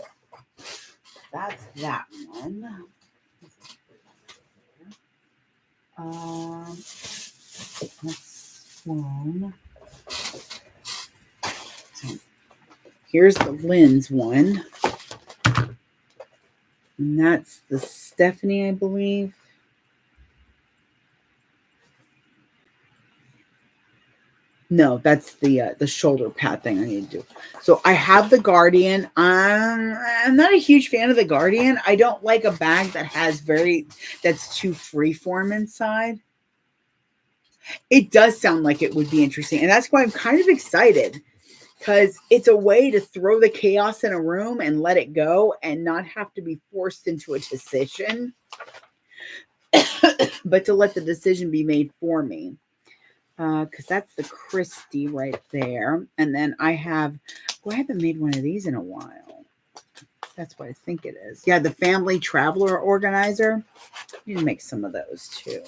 That's that one. That's one. So here's the Lynn's one. And that's the Stephanie, I believe. No, that's the shoulder pad thing I need to do. So I have the Guardian. I'm not a huge fan of the Guardian. I don't like a bag that has that's too freeform inside. It does sound like it would be interesting. And that's why I'm kind of excited, because it's a way to throw the chaos in a room and let it go and not have to be forced into a decision, but to let the decision be made for me. Because that's the Christie right there. And then I haven't made one of these in a while. That's what I think it is. Yeah, the Family Traveler Organizer. I need to make some of those too.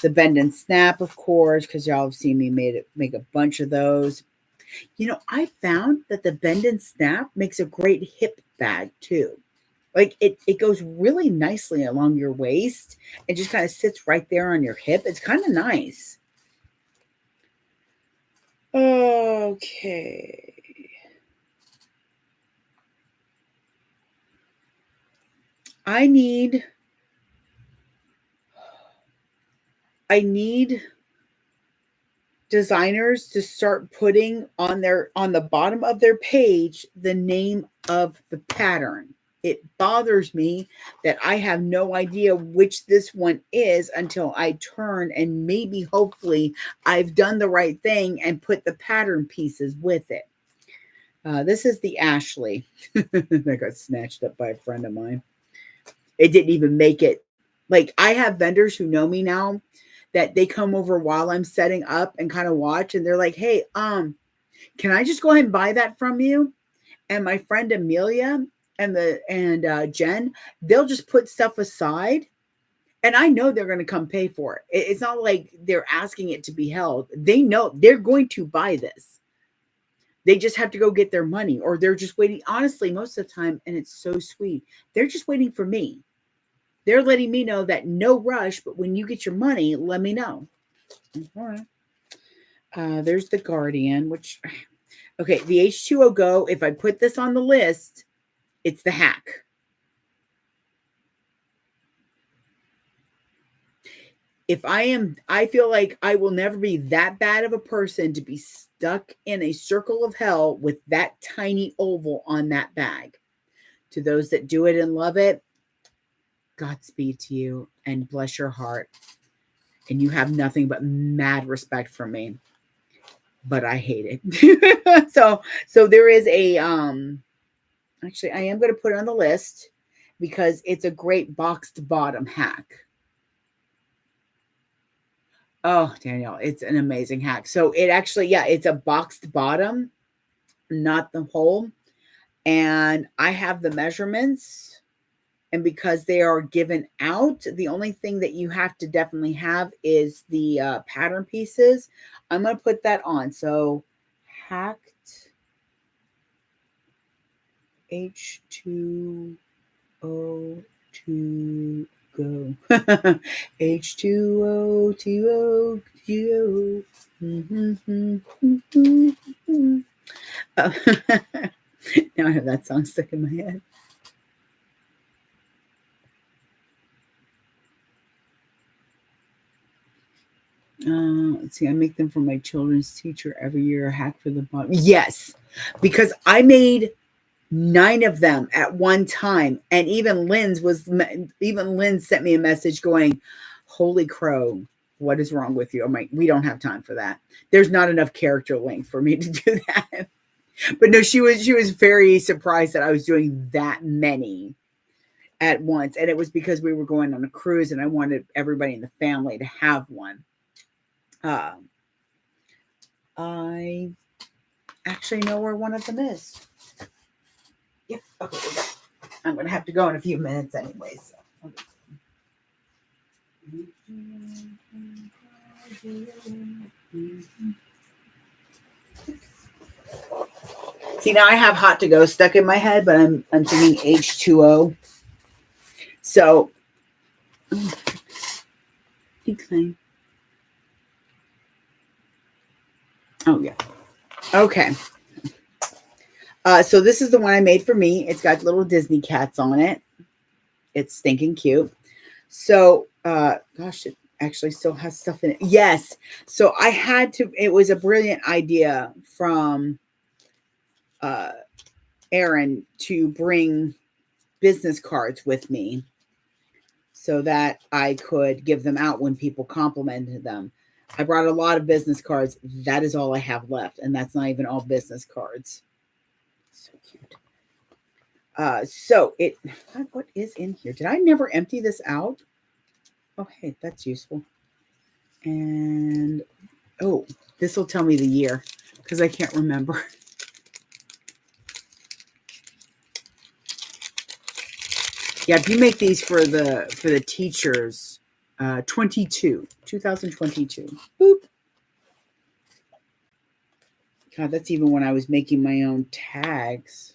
The Bend and Snap, of course, because y'all have seen me make a bunch of those. I found that the Bend and Snap makes a great hip bag too. Like it goes really nicely along your waist and just kind of sits right there on your hip. It's kind of nice. Okay. I need designers to start putting on the bottom of their page the name of the pattern. It bothers me that I have no idea which this one is until I turn, and maybe hopefully I've done the right thing and put the pattern pieces with it. This is the Ashley that got snatched up by a friend of mine. It didn't even make it. Like, I have vendors who know me now that they come over while I'm setting up and kind of watch, and they're like, hey, can I just go ahead and buy that from you? And my friend Amelia and Jen, they'll just put stuff aside, and I know they're going to come pay for it. It's not like they're asking it to be held. They know they're going to buy this. They just have to go get their money, or they're just waiting. Honestly, most of the time, and it's so sweet, they're just waiting for me. They're letting me know that no rush, but when you get your money, let me know. All right. There's the Guardian, which, okay, the H2O Go, if I put this on the list, it's the hack. I feel like I will never be that bad of a person to be stuck in a circle of hell with that tiny oval on that bag. To those that do it and love it, Godspeed to you and bless your heart. and you have nothing but mad respect for me, but I hate it. So there is a actually I am going to put it on the list because it's a great boxed bottom hack. Oh, Danielle, it's an amazing hack. So it actually, yeah, it's a boxed bottom, not the hole. And I have the measurements. And because they are given out, the only thing that you have to definitely have is the pattern pieces. I'm going to put that on. So hacked H2O2 go. H2O2O go. Now I have that song stuck in my head. Let's see. I make them for my children's teacher every year. A hack for the bottom. Yes, because I made 9 of them at one time, and even Lynn sent me a message going, "Holy crow, what is wrong with you?" I'm like, "We don't have time for that. There's not enough character length for me to do that." But no, she was very surprised that I was doing that many at once, and it was because we were going on a cruise, and I wanted everybody in the family to have one. I actually know where one of them is. Yep. Okay. I'm going to have to go in a few minutes anyways. See, now I have hot to go stuck in my head, but I'm thinking H2O. So, decline. Oh yeah. Okay. So this is the one I made for me. It's got little Disney cats on it. It's stinking cute. So, gosh, it actually still has stuff in it. Yes. So I had to, it was a brilliant idea from Erin to bring business cards with me so that I could give them out when people complimented them. I brought a lot of business cards. That is all I have left. And that's not even all business cards. So cute. What is in here? Did I never empty this out? Oh, hey, that's useful. And, oh, this will tell me the year because I can't remember. Yeah, if you make these for the teachers, 2022. Boop. God, that's even when I was making my own tags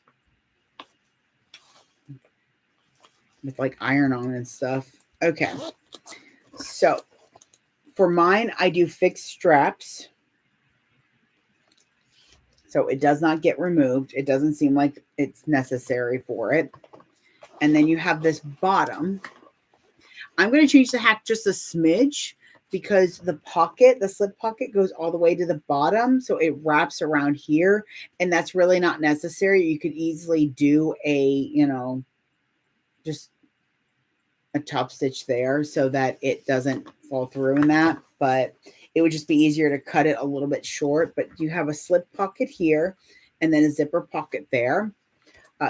with like iron-on and stuff. Okay. So for mine, I do fixed straps. So it does not get removed. It doesn't seem like it's necessary for it. And then you have this bottom. I'm going to change the hack just a smidge because the slip pocket goes all the way to the bottom. So it wraps around here. And that's really not necessary. You could easily do just a top stitch there so that it doesn't fall through in that. But it would just be easier to cut it a little bit short. But you have a slip pocket here and then a zipper pocket there.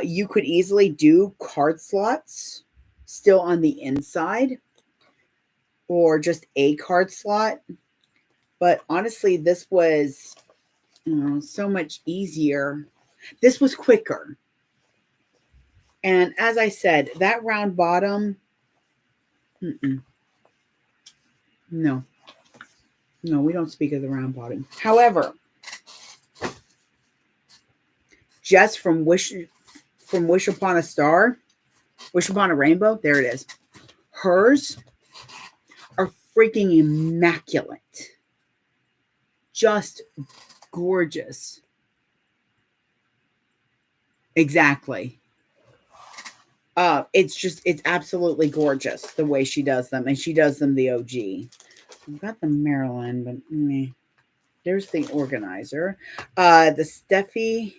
You could easily do card slots still on the inside or just a card slot. But honestly, this was so much easier. This was quicker. And as I said, that round bottom, no, we don't speak of the round bottom. However, just from Wish Upon a Star, Wish Upon a Rainbow, there it is. Hers are freaking immaculate. Just gorgeous. Exactly. It's absolutely gorgeous the way she does them. And she does them the OG. I've got the Maryland, but there's the organizer. The Steffi.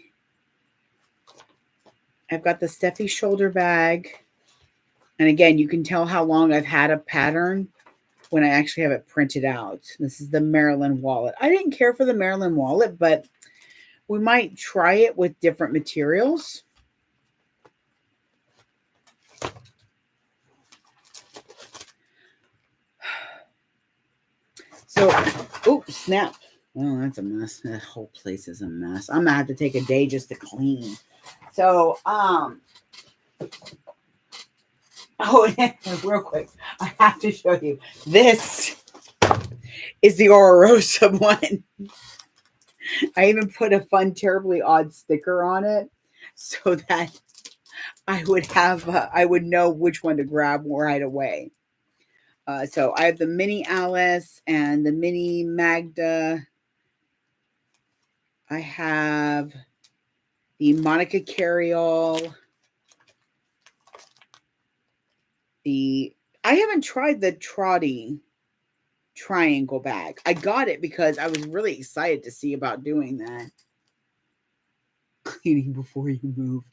I've got the Steffi shoulder bag. And again, you can tell how long I've had a pattern when I actually have it printed out. This is the Maryland wallet. I didn't care for the Maryland wallet, but we might try it with different materials. So, oh, snap. Oh, that's a mess. That whole place is a mess. I'm gonna have to take a day just to clean. So, oh, real quick, I have to show you. This is the Ororosa one. I even put a fun, terribly odd sticker on it so that I would know which one to grab right away. So I have the mini Alice and the mini Magda. I have the Monica Carryall. I haven't tried the Trotty triangle bag. I got it because I was really excited to see about doing that. Cleaning before you move.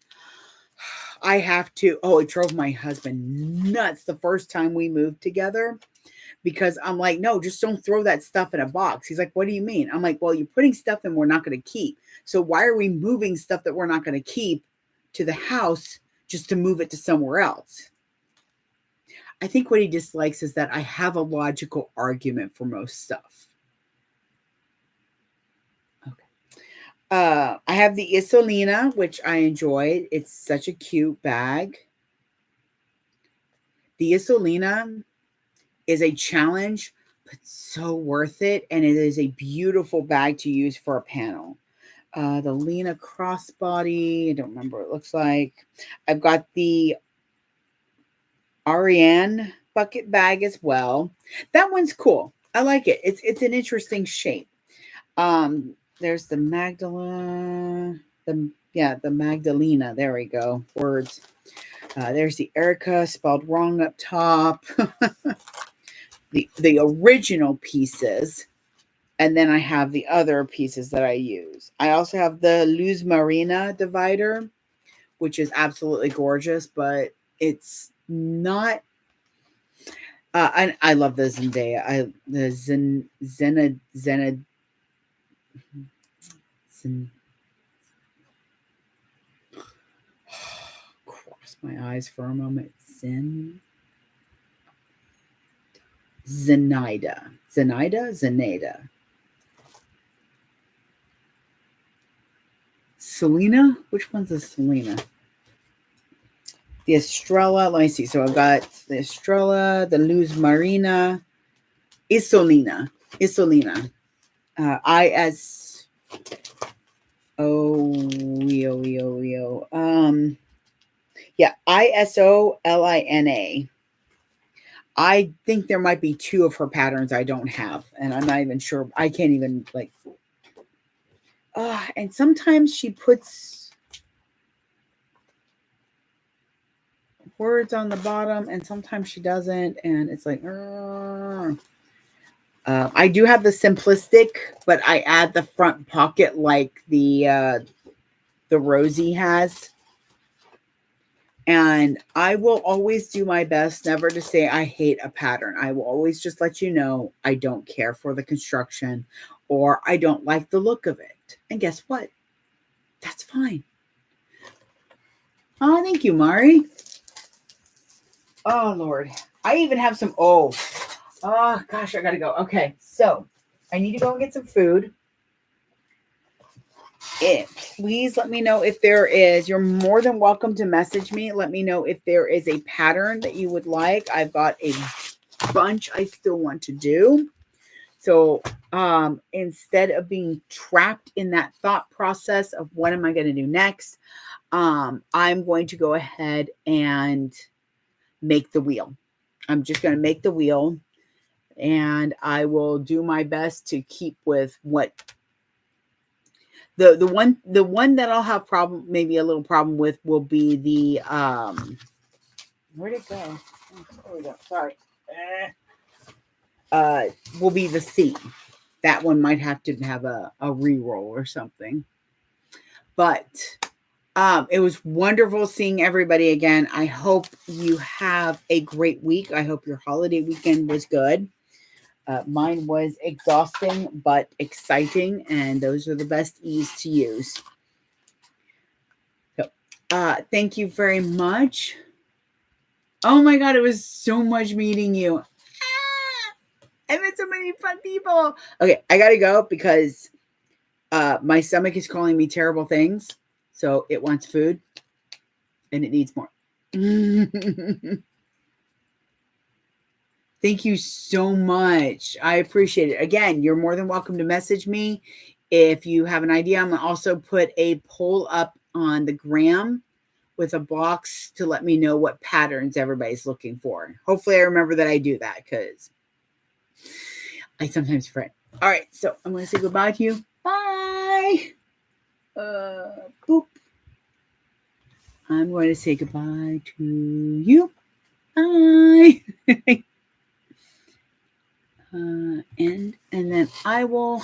I have to. Oh, it drove my husband nuts the first time we moved together because I'm like, no, just don't throw that stuff in a box. He's like, what do you mean? I'm like, well, you're putting stuff in we're not going to keep. So why are we moving stuff that we're not going to keep to the house just to move it to somewhere else? I think what he dislikes is that I have a logical argument for most stuff. I have the Isolina, which I enjoyed. It's such a cute bag. The Isolina is a challenge, but so worth it. And it is a beautiful bag to use for a panel. The Lena crossbody, I don't remember what it looks like. I've got the Ariane bucket bag as well. That one's cool. I like it. It's an interesting shape. There's the Magdalena, the Magdalena. There we go. Words. There's the Erica spelled wrong up top. the original pieces, and then I have the other pieces that I use. I also have the Luz Marina divider, which is absolutely gorgeous, but it's not. I love the Zendaya. Cross my eyes for a moment. Zenaida. Selena? Which one's the Selena? The Estrella. Let me see. So I've got the Estrella, the Luz Marina, Isolina. IS. Yeah, ISOLINA. I think there might be two of her patterns I don't have, and I'm not even sure. I can't even like. And sometimes she puts words on the bottom, and sometimes she doesn't, and it's like. I do have the simplistic, but I add the front pocket like the Rosie has. And I will always do my best never to say I hate a pattern. I will always just let you know I don't care for the construction or I don't like the look of it. And guess what? That's fine. Oh, thank you, Mari. Oh, Lord. I even have some, oh gosh, I got to go. Okay, so I need to go and get some food. Please let me know if there is. You're more than welcome to message me. Let me know if there is a pattern that you would like. I've got a bunch I still want to do. So instead of being trapped in that thought process of what am I going to do next, I'm going to go ahead and make the wheel. I'm just going to make the wheel, and I will do my best to keep with what the one that I'll have maybe a little problem with will be the where'd it go? Oh, there we go. Sorry. Will be the theme. That one might have to have a re-roll or something. But it was wonderful seeing everybody again. I hope you have a great week. I hope your holiday weekend was good. Mine was exhausting but exciting, and those are the best E's to use. So, thank you very much. Oh my God, it was so much meeting you. I met so many fun people. Okay, I gotta go because my stomach is calling me terrible things. So it wants food and it needs more. Thank you so much. I appreciate it. Again, you're more than welcome to message me if you have an idea. I'm going to also put a poll up on the gram with a box to let me know what patterns everybody's looking for. Hopefully, I remember that I do that because I sometimes forget. All right, so I'm going to say goodbye to you. Bye. Boop. I'm going to say goodbye to you. Bye. And then I will